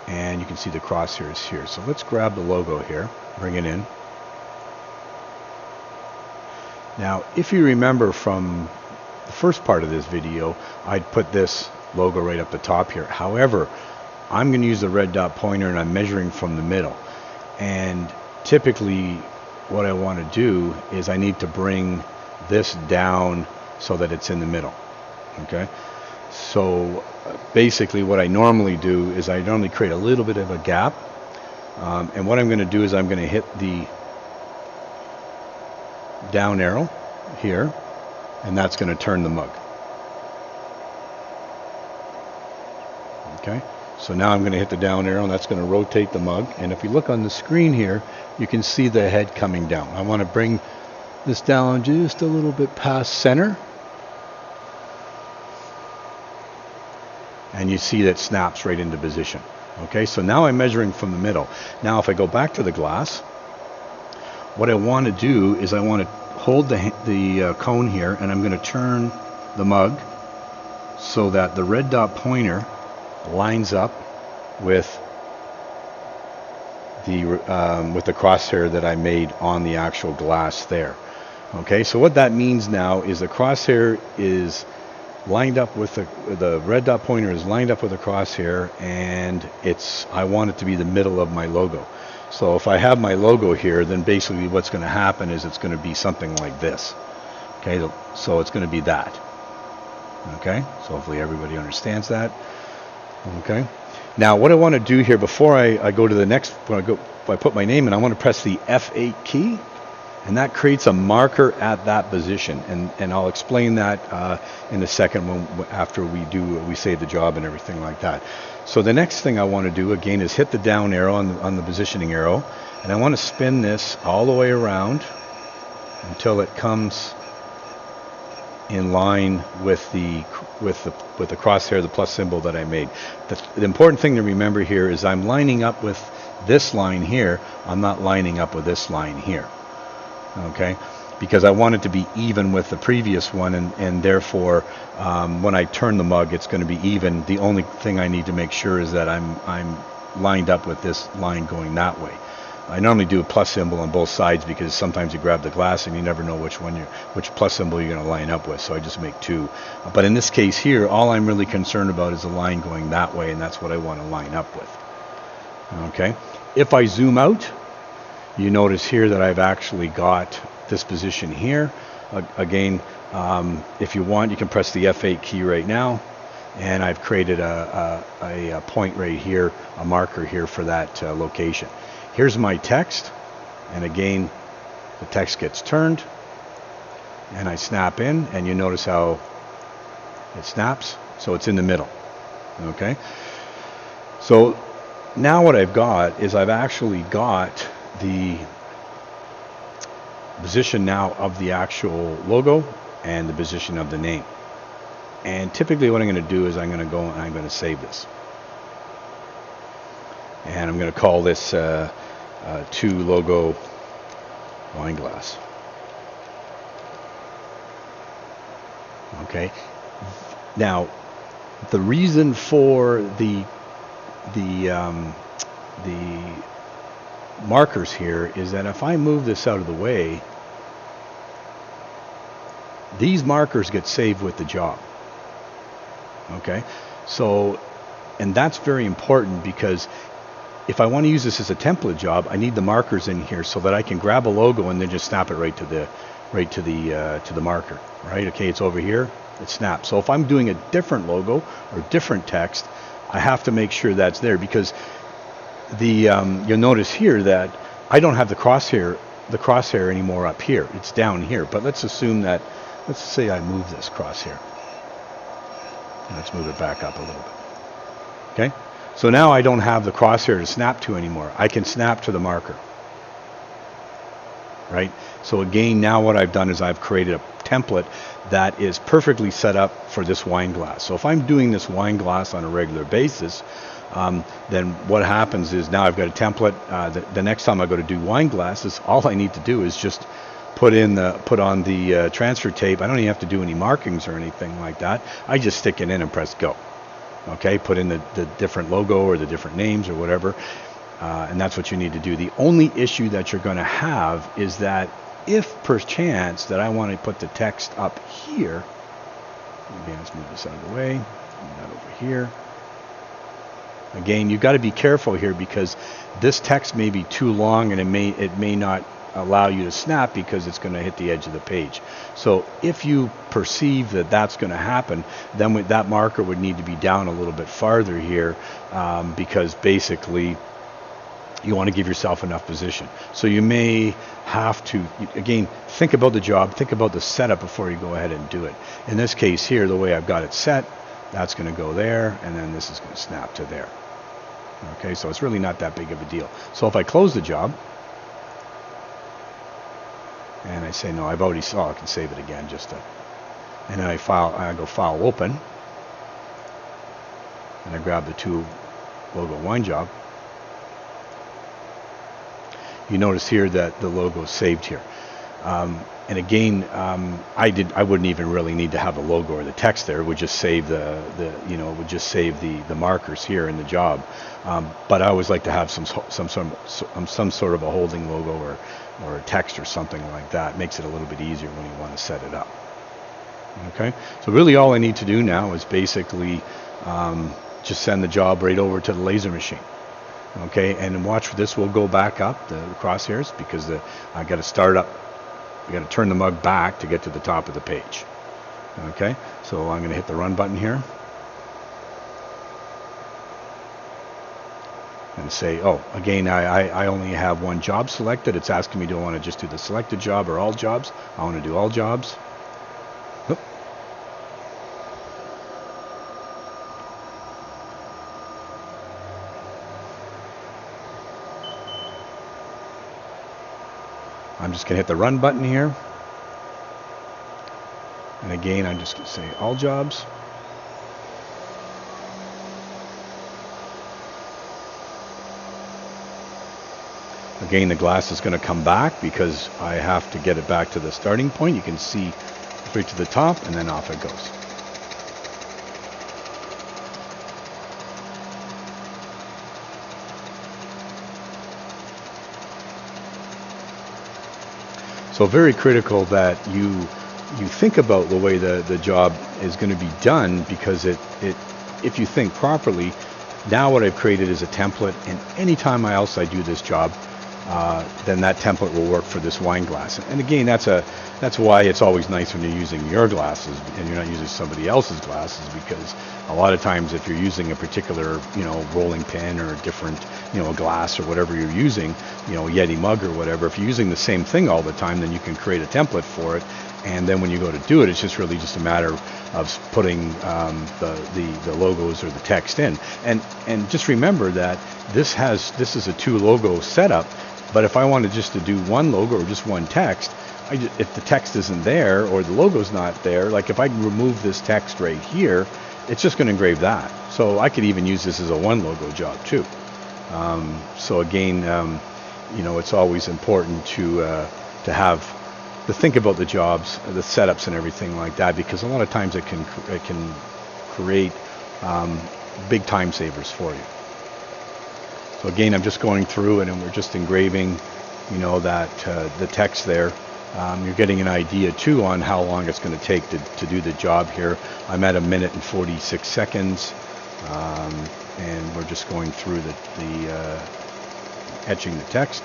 And you can see the crosshairs here. So let's grab the logo here, bring it in. Now, if you remember from the first part of this video, I'd put this logo right up the top here. However, I'm going to use the red dot pointer and I'm measuring from the middle. And typically what I want to do is I need to bring this down so that it's in the middle. Okay? So basically what I normally do is I normally create a little bit of a gap. And what I'm going to do is I'm going to hit the down arrow here, and that's going to turn the mug. Okay, so now I'm going to hit the down arrow, and that's going to rotate the mug. And if you look on the screen here, you can see the head coming down. I want to bring this down just a little bit past center, and you see that snaps right into position. Okay, so now I'm measuring from the middle. Now if I go back to the glass, what I want to do is I want to hold the cone here, and I'm going to turn the mug so that the red dot pointer lines up with the crosshair that I made on the actual glass there. Okay, so what that means now is the crosshair is lined up with the red dot pointer is lined up with the crosshair, and I want it to be the middle of my logo. So if I have my logo here, then basically what's going to happen is it's going to be something like this. Okay, so it's going to be that. Okay, so hopefully everybody understands that. Okay, now what I want to do here before I go to the next, I put my name in, I want to press the F8 key, and that creates a marker at that position. And I'll explain that in a second after we save the job and everything like that. So the next thing I want to do again is hit the down arrow on the positioning arrow, and I want to spin this all the way around until it comes in line with the crosshair, the plus symbol that I made. The important thing to remember here is I'm lining up with this line here. I'm not lining up with this line here. Okay, because I want it to be even with the previous one, and therefore when I turn the mug, it's going to be even. The only thing I need to make sure is that I'm lined up with this line going that way. I normally do a plus symbol on both sides because sometimes you grab the glass and you never know which plus symbol you're going to line up with, so I just make two. But in this case here, all I'm really concerned about is the line going that way, and that's what I want to line up with. Okay, if I zoom out, you notice here that I've actually got this position here. Again, if you want, you can press the F8 key right now, and I've created a point right here, a marker here for that location. Here's my text, and again, the text gets turned, and I snap in, and you notice how it snaps, so it's in the middle. Okay, so now what I've got is I've actually got the position now of the actual logo and the position of the name. And typically what I'm going to do is I'm going to go and I'm going to save this. And I'm going to call this to logo wine glass. Okay. Now, The reason for the markers here is that if I move this out of the way, these markers get saved with the job. Okay, so, and that's very important, because if I want to use this as a template job, I need the markers in here so that I can grab a logo and then just snap it right to the marker. Right? Okay, it's over here. It snaps. So if I'm doing a different logo or different text, I have to make sure that's there, because you'll notice here that I don't have the crosshair anymore up here. It's down here. But let's assume that, let's say I move this crosshair. Let's move it back up a little bit. Okay? So now I don't have the crosshair to snap to anymore. I can snap to the marker. Right? So again, now what I've done is I've created a template that is perfectly set up for this wine glass. So if I'm doing this wine glass on a regular basis, then what happens is now I've got a template. The next time I go to do wine glasses, all I need to do is just put on the transfer tape. I don't even have to do any markings or anything like that. I just stick it in and press go. Okay, put in the different logo or the different names or whatever, and that's what you need to do. The only issue that you're going to have is that if perchance that I want to put the text up here, again, let's move this out of the way, move that over here. Again, you've got to be careful here, because this text may be too long and it may not allow you to snap, because it's going to hit the edge of the page. So if you perceive that that's going to happen, then that marker would need to be down a little bit farther here, because basically you want to give yourself enough position. So you may have to, again, think about the job, think about the setup before you go ahead and do it. In this case here, the way I've got it set, that's going to go there, and then this is going to snap to there. Okay, so it's really not that big of a deal. So if I close the job, and I say no, I've already saw, I can save it again and then I go file open, and I grab the two logo wine job. You notice here that the logo is saved here. And again, I wouldn't even really need to have a logo or the text there. It would just save it would just save the markers here in the job. But I always like to have some sort of a holding logo or a text or something like that. It makes it a little bit easier when you want to set it up. Okay, so really all I need to do now is basically just send the job right over to the laser machine. Okay, and watch, this will go back up, the crosshairs, because I got to start up. I got to turn the mug back to get to the top of the page. Okay, so I'm going to hit the run button here and say, oh, again, I only have one job selected. It's asking me, do I want to just do the selected job or all jobs? I want to do all jobs. Oop. I'm just going to hit the run button here. And again, I'm just going to say all jobs. Again, the glass is going to come back because I have to get it back to the starting point. You can see right to the top, and then off it goes. So very critical that you think about the way the job is going to be done, because if you think properly, now what I've created is a template, and anytime else I do this job, then that template will work for this wine glass. And again, that's why it's always nice when you're using your glasses and you're not using somebody else's glasses, because a lot of times if you're using a particular rolling pin or a different glass or whatever you're using, Yeti mug or whatever, if you're using the same thing all the time, then you can create a template for it, and then when you go to do it, it's just really just a matter of putting the logos or the text in. And just remember that this is a 2 logo setup, but if I wanted just to do one logo or just one text, if the text isn't there or the logo's not there, like if I remove this text right here, it's just going to engrave that. So I could even use this as a 1 logo job too. So again, it's always important to think about the jobs, the setups and everything like that, because a lot of times it can create big time savers for you. So again, I'm just going through it and we're just engraving, you know, that the text there. You're getting an idea too on how long it's going to take to do the job here. I'm at 1 minute and 46 seconds, and we're just going through the etching the text,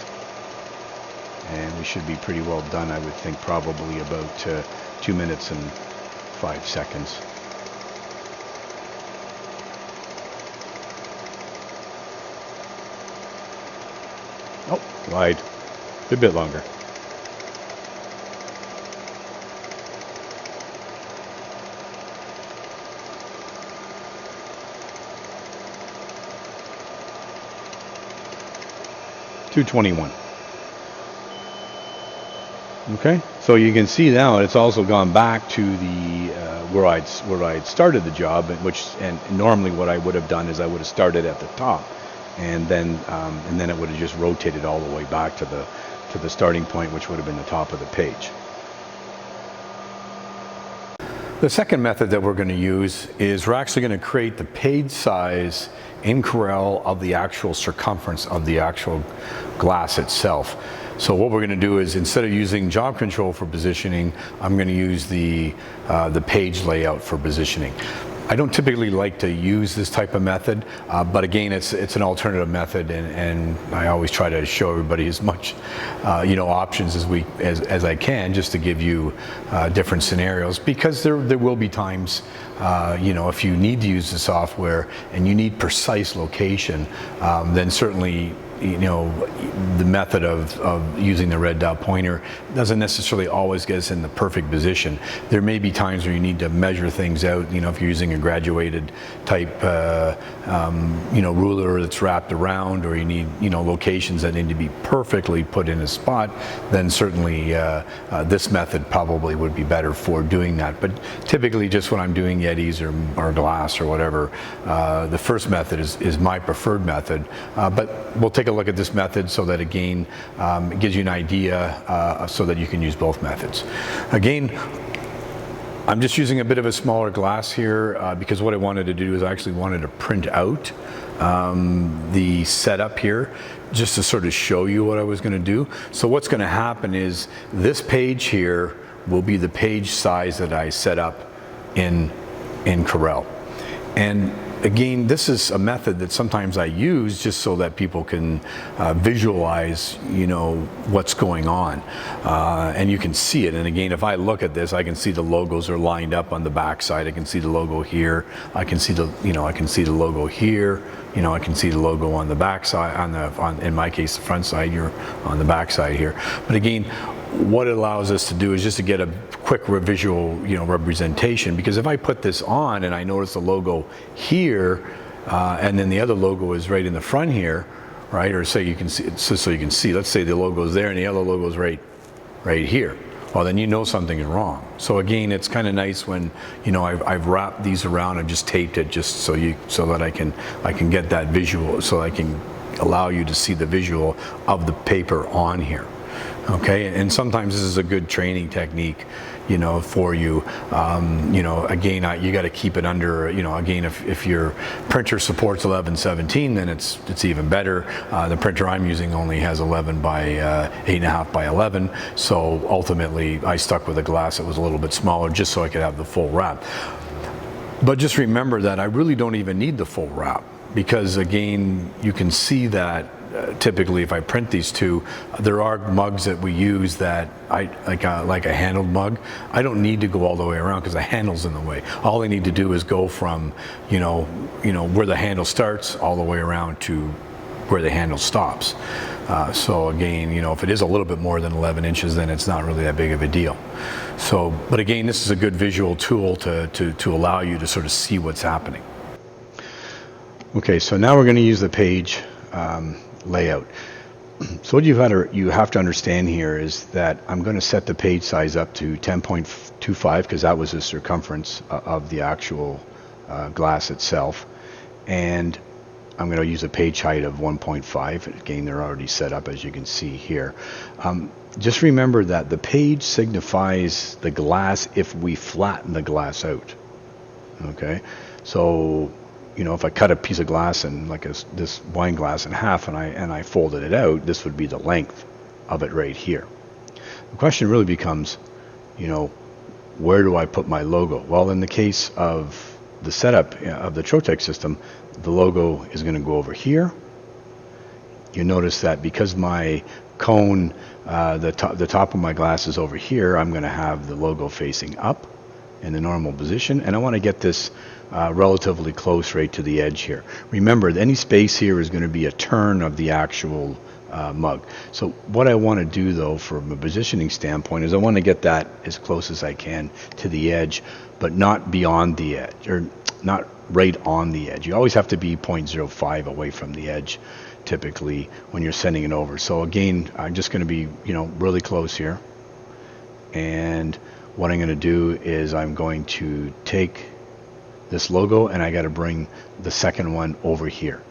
and we should be pretty well done. I would think probably about 2 minutes and 5 seconds. Oh, lied. A bit longer. $2.21. Okay, so you can see now it's also gone back to the where I'd started the job, and normally what I would have done is I would have started at the top, and then it would have just rotated all the way back to the starting point, which would have been the top of the page. The second method that we're going to use is we're actually going to create the page size in Corel of the actual circumference of the actual glass itself. So what we're going to do is, instead of using job control for positioning, I'm going to use the page layout for positioning. I don't typically like to use this type of method, but again, it's an alternative method, and I always try to show everybody as much options as I can, just to give you different scenarios, because there will be times if you need to use the software and you need precise location, then certainly the method of using the red dot pointer doesn't necessarily always get us in the perfect position. There may be times where you need to measure things out, if you're using a graduated type ruler that's wrapped around, or you need locations that need to be perfectly put in a spot, then certainly this method probably would be better for doing that. But typically, just when I'm doing Yetis or glass or whatever, the first method is my preferred method, but we'll take a look at this method so that again it gives you an idea so that you can use both methods. Again, I'm just using a bit of a smaller glass here because what I wanted to do is I actually wanted to print out the setup here just to sort of show you what I was going to do. So what's going to happen is this page here will be the page size that I set up in Corel. And again, this is a method that sometimes I use just so that people can visualize, what's going on, and you can see it. And again, if I look at this, I can see the logos are lined up on the back side. I can see the logo here. I can see the, I can see the logo here. I can see the logo on the back side, in my case, the front side. You're on the back side here. But again, what it allows us to do is just to get a quick visual representation, because if I put this on and I notice the logo here and then the other logo is right in the front here, right, or say you can see, so you can see, let's say the logo is there and the other logo is right here, well then something is wrong. So again, it's kind of nice when I've wrapped these around and just taped it just so that I can get that visual, so I can allow you to see the visual of the paper on here. Okay, and sometimes this is a good training technique, for you. Again, you got to keep it under, again, if your printer supports 1117, then it's even better. The printer I'm using only has 11 by 8.5 by 11, so ultimately I stuck with a glass that was a little bit smaller just so I could have the full wrap. But just remember that I really don't even need the full wrap, because again, you can see that typically if I print these two, there are mugs that we use that like a handled mug. I don't need to go all the way around because the handle's in the way. All I need to do is go from where the handle starts all the way around to where the handle stops. So again, if it is a little bit more than 11 inches, then it's not really that big of a deal. So, but again, this is a good visual tool to allow you to sort of see what's happening. Okay, so now we're going to use the page layout. So what you have to understand here is that I'm going to set the page size up to 10.25 because that was the circumference of the actual glass itself, and I'm going to use a page height of 1.5. Again, they're already set up, as you can see here. Just remember that the page signifies the glass if we flatten the glass out. Okay, so if I cut a piece of glass in this wine glass in half and I folded it out, this would be the length of it right here. The question really becomes, where do I put my logo? Well, in the case of the setup of the Trotec system, the logo is going to go over here. You notice that because my cone, the top of my glass is over here, I'm going to have the logo facing up in the normal position, and I want to get this relatively close right to the edge here. Remember, any space here is going to be a turn of the actual mug. So what I want to do, though, from a positioning standpoint, is I want to get that as close as I can to the edge, but not beyond the edge, or not right on the edge. You always have to be 0.05 away from the edge, typically, when you're sending it over. So again, I'm just going to be, really close here. And what I'm going to do is I'm going to take this logo and I got to bring the second one over here.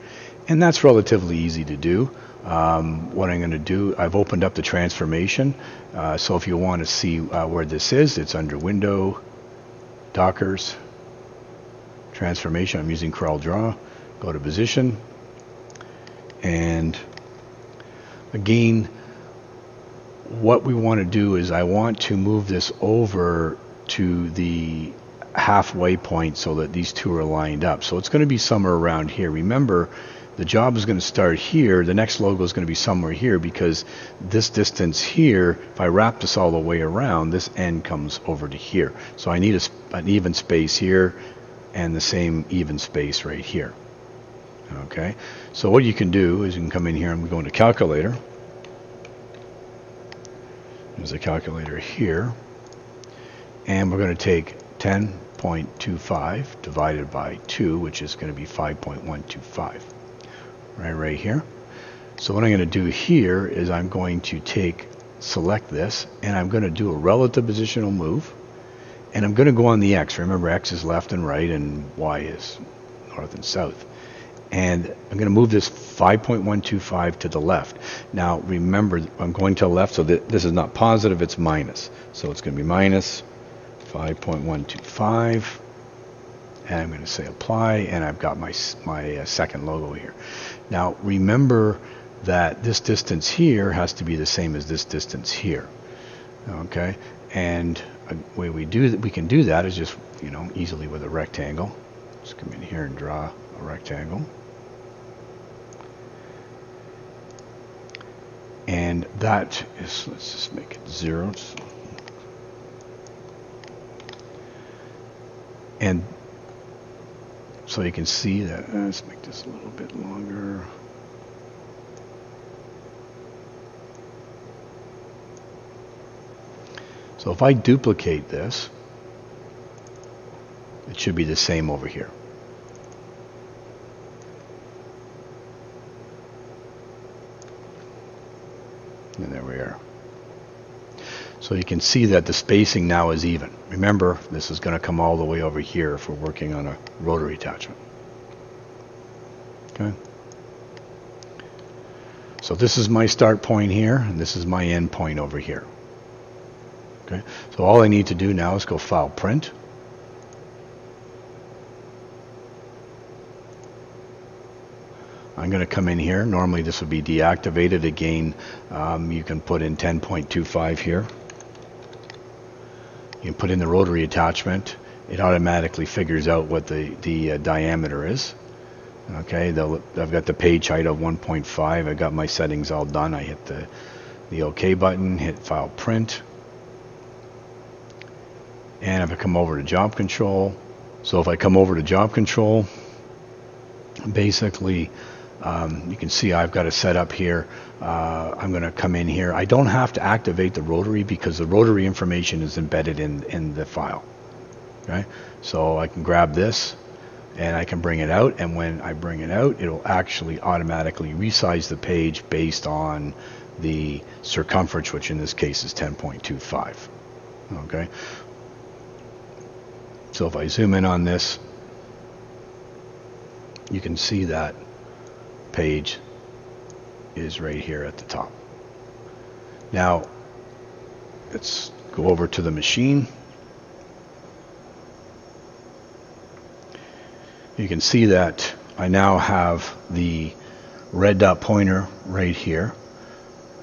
And that's relatively easy to do. What I'm going to do, I've opened up the transformation. So if you want to see where this is, it's under Window, Dockers, Transformation. I'm using Corel Draw. Go to Position. And again, what we want to do is I want to move this over to the halfway point so that these two are lined up. So it's going to be somewhere around here. Remember, the job is going to start here. The next logo is going to be somewhere here, because this distance here, if I wrap this all the way around, this end comes over to here. So I need an even space here and the same even space right here. Okay, so what you can do is you can come in here and we go into Calculator. There's a calculator here, and we're going to take 10.25 divided by 2, which is going to be 5.125, right here. So what I'm going to do here is I'm going to select this, and I'm going to do a relative positional move, and I'm going to go on the X. Remember, X is left and right, and Y is north and south. And I'm going to move this 5.125 to the left. Now remember, I'm going to the left, so this is not positive, it's minus. So it's going to be minus 5.125, and I'm going to say apply, and I've got my second logo here. Now remember that this distance here has to be the same as this distance here. Okay, and a way we can do that is just easily with a rectangle. Just come in here and draw a rectangle. And that is, let's just make it 0. And so you can see that, let's make this a little bit longer. So if I duplicate this, it should be the same over here. And there we are. So you can see that the spacing now is even. Remember, this is going to come all the way over here if we're working on a rotary attachment. Okay. So this is my start point here, and this is my end point over here. Okay. So all I need to do now is go File, Print. I'm going to come in here. Normally this would be deactivated. Again, you can put in 10.25 here. You can put in the rotary attachment. It automatically figures out what the diameter is. Okay, I've got the page height of 1.5. I got my settings all done. I hit the OK button, hit File, Print. And if I come over to Job Control, so if I come over to Job Control, basically, you can see I've got it set up here. I'm going to come in here. I don't have to activate the rotary because the rotary information is embedded in the file. Okay, so I can grab this and I can bring it out, and when I bring it out, it'll actually automatically resize the page based on the circumference, which in this case is 10.25. Okay, so if I zoom in on this, you can see that page is right here at the top. Now let's go over to the machine. you can see that I now have the red dot pointer right here.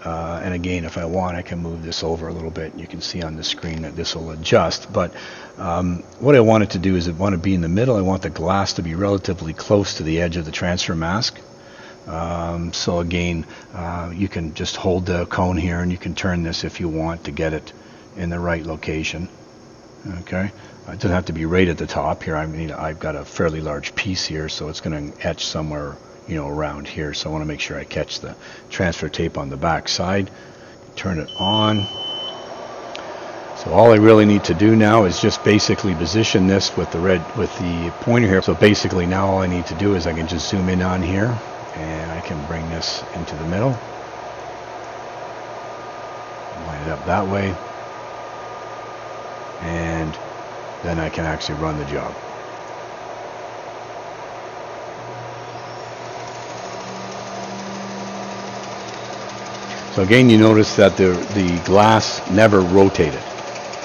And again, if I want, I can move this over a little bit. You can see on the screen that this will adjust. But what I want it to do is I want to be in the middle. I want the glass to be relatively close to the edge of the transfer mask. So again, you can just hold the cone here and you can turn this if you want to get it in the right location. Okay, it doesn't have to be right at the top here. I mean, I've got a fairly large piece here, so it's going to etch somewhere, you know, around here. So I want to make sure I catch the transfer tape on the back side. Turn it on. So all I really need to do now is just basically position this with the pointer here. So basically now all I need to do is I can just zoom in on here and I can bring this into the middle. Line it up that way. And then I can actually run the job. So again, you notice that the glass never rotated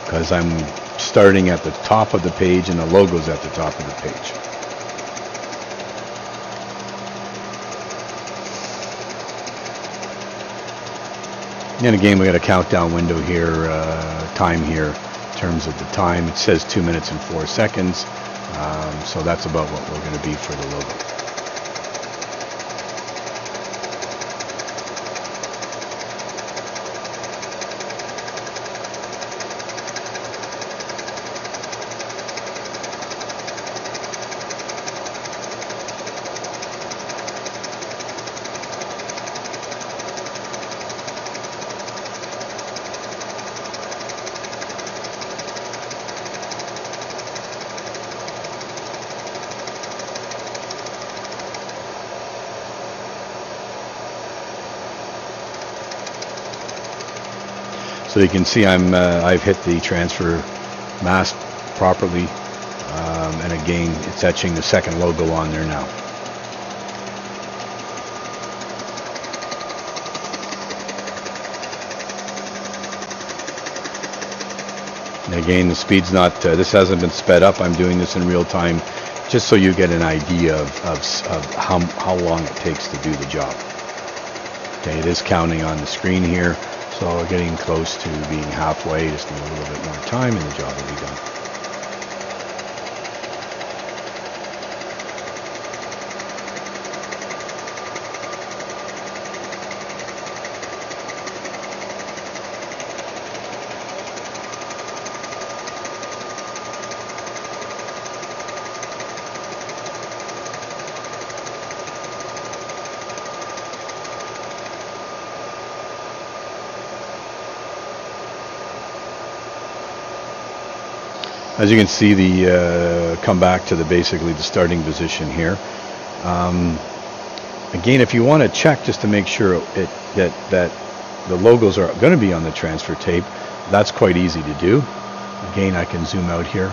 because I'm starting at the top of the page and the logo's at the top of the page. And again, we got a countdown window here, time here in terms of the time. It says 2 minutes and 4 seconds. So that's about what we're going to be for the logo. So you can see I've hit the transfer mask properly, and again it's etching the second logo on there now. And again, the speed's not, this hasn't been sped up. I'm doing this in real time just so you get an idea of how long it takes to do the job. Okay, it is counting on the screen here. So we're getting close to being halfway. Just need a little bit more time and the job will be done. As you can see, come back to basically the starting position here. Again, if you want to check just to make sure that the logos are going to be on the transfer tape, that's quite easy to do. Again, I can zoom out here.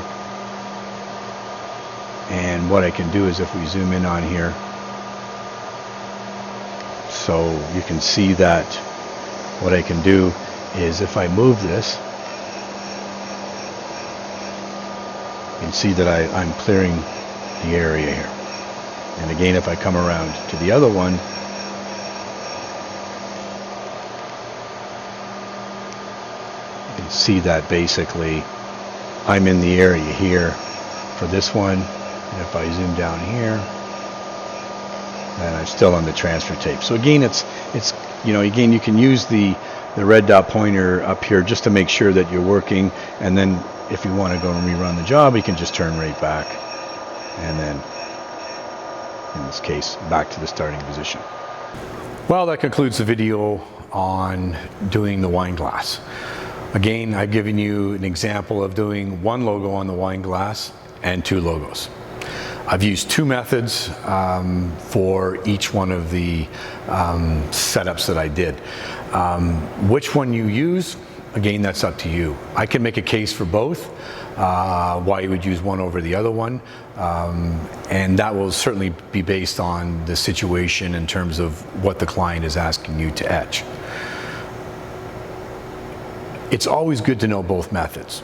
And what I can do is if we zoom in on here, so you can see that what I can do is if I move this, you can see that I'm clearing the area here. And again, if I come around to the other one, you can see that basically I'm in the area here for this one. And if I zoom down here, then I'm still on the transfer tape. So again, it's again, you can use the red dot pointer up here just to make sure that you're working, and then if you want to go and rerun the job, you can just turn right back, and then, in this case, back to the starting position. Well, that concludes the video on doing the wine glass. Again, I've given you an example of doing one logo on the wine glass and two logos. I've used two methods for each one of the setups that I did. Which one you use, again, that's up to you. I can make a case for both, why you would use one over the other one, and that will certainly be based on the situation in terms of what the client is asking you to etch. It's always good to know both methods,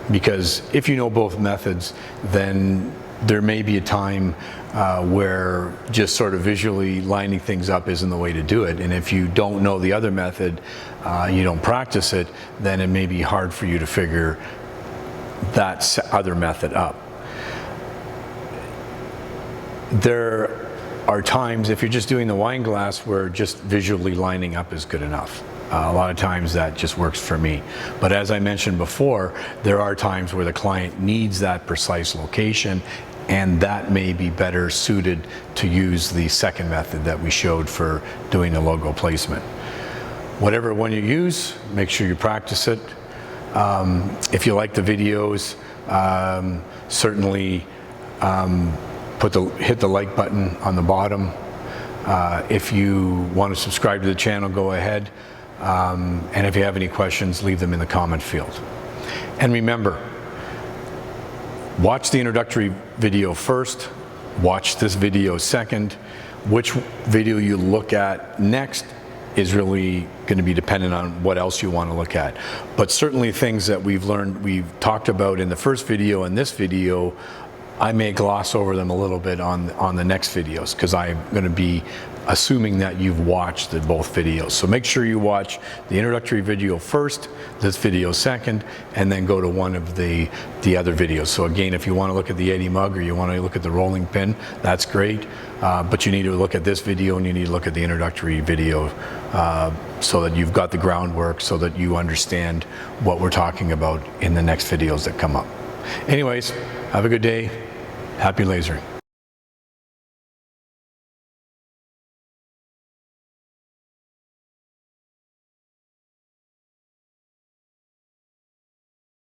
because if you know both methods, then there may be a time where just sort of visually lining things up isn't the way to do it. And if you don't know the other method, you don't practice it, then it may be hard for you to figure that other method up. There are times, if you're just doing the wine glass, where just visually lining up is good enough. A lot of times that just works for me. But as I mentioned before, there are times where the client needs that precise location, and that may be better suited to use the second method that we showed for doing the logo placement. Whatever one you use, make sure you practice it. If you like the videos, certainly hit the like button on the bottom. If you want to subscribe to the channel, go ahead. And if you have any questions, leave them in the comment field. And remember, watch the introductory video first, watch this video second. Which video you look at next is really going to be dependent on what else you want to look at. But certainly things that we've talked about in the first video and this video, I may gloss over them a little bit on the next videos, because I'm going to be assuming that you've watched both videos. So make sure you watch the introductory video first, this video second, and then go to one of the other videos. So again, if you want to look at the Yeti mug or you want to look at the rolling pin, that's great. But you need to look at this video and you need to look at the introductory video so that you've got the groundwork, so that you understand what we're talking about in the next videos that come up. Anyways, have a good day. Happy lasering.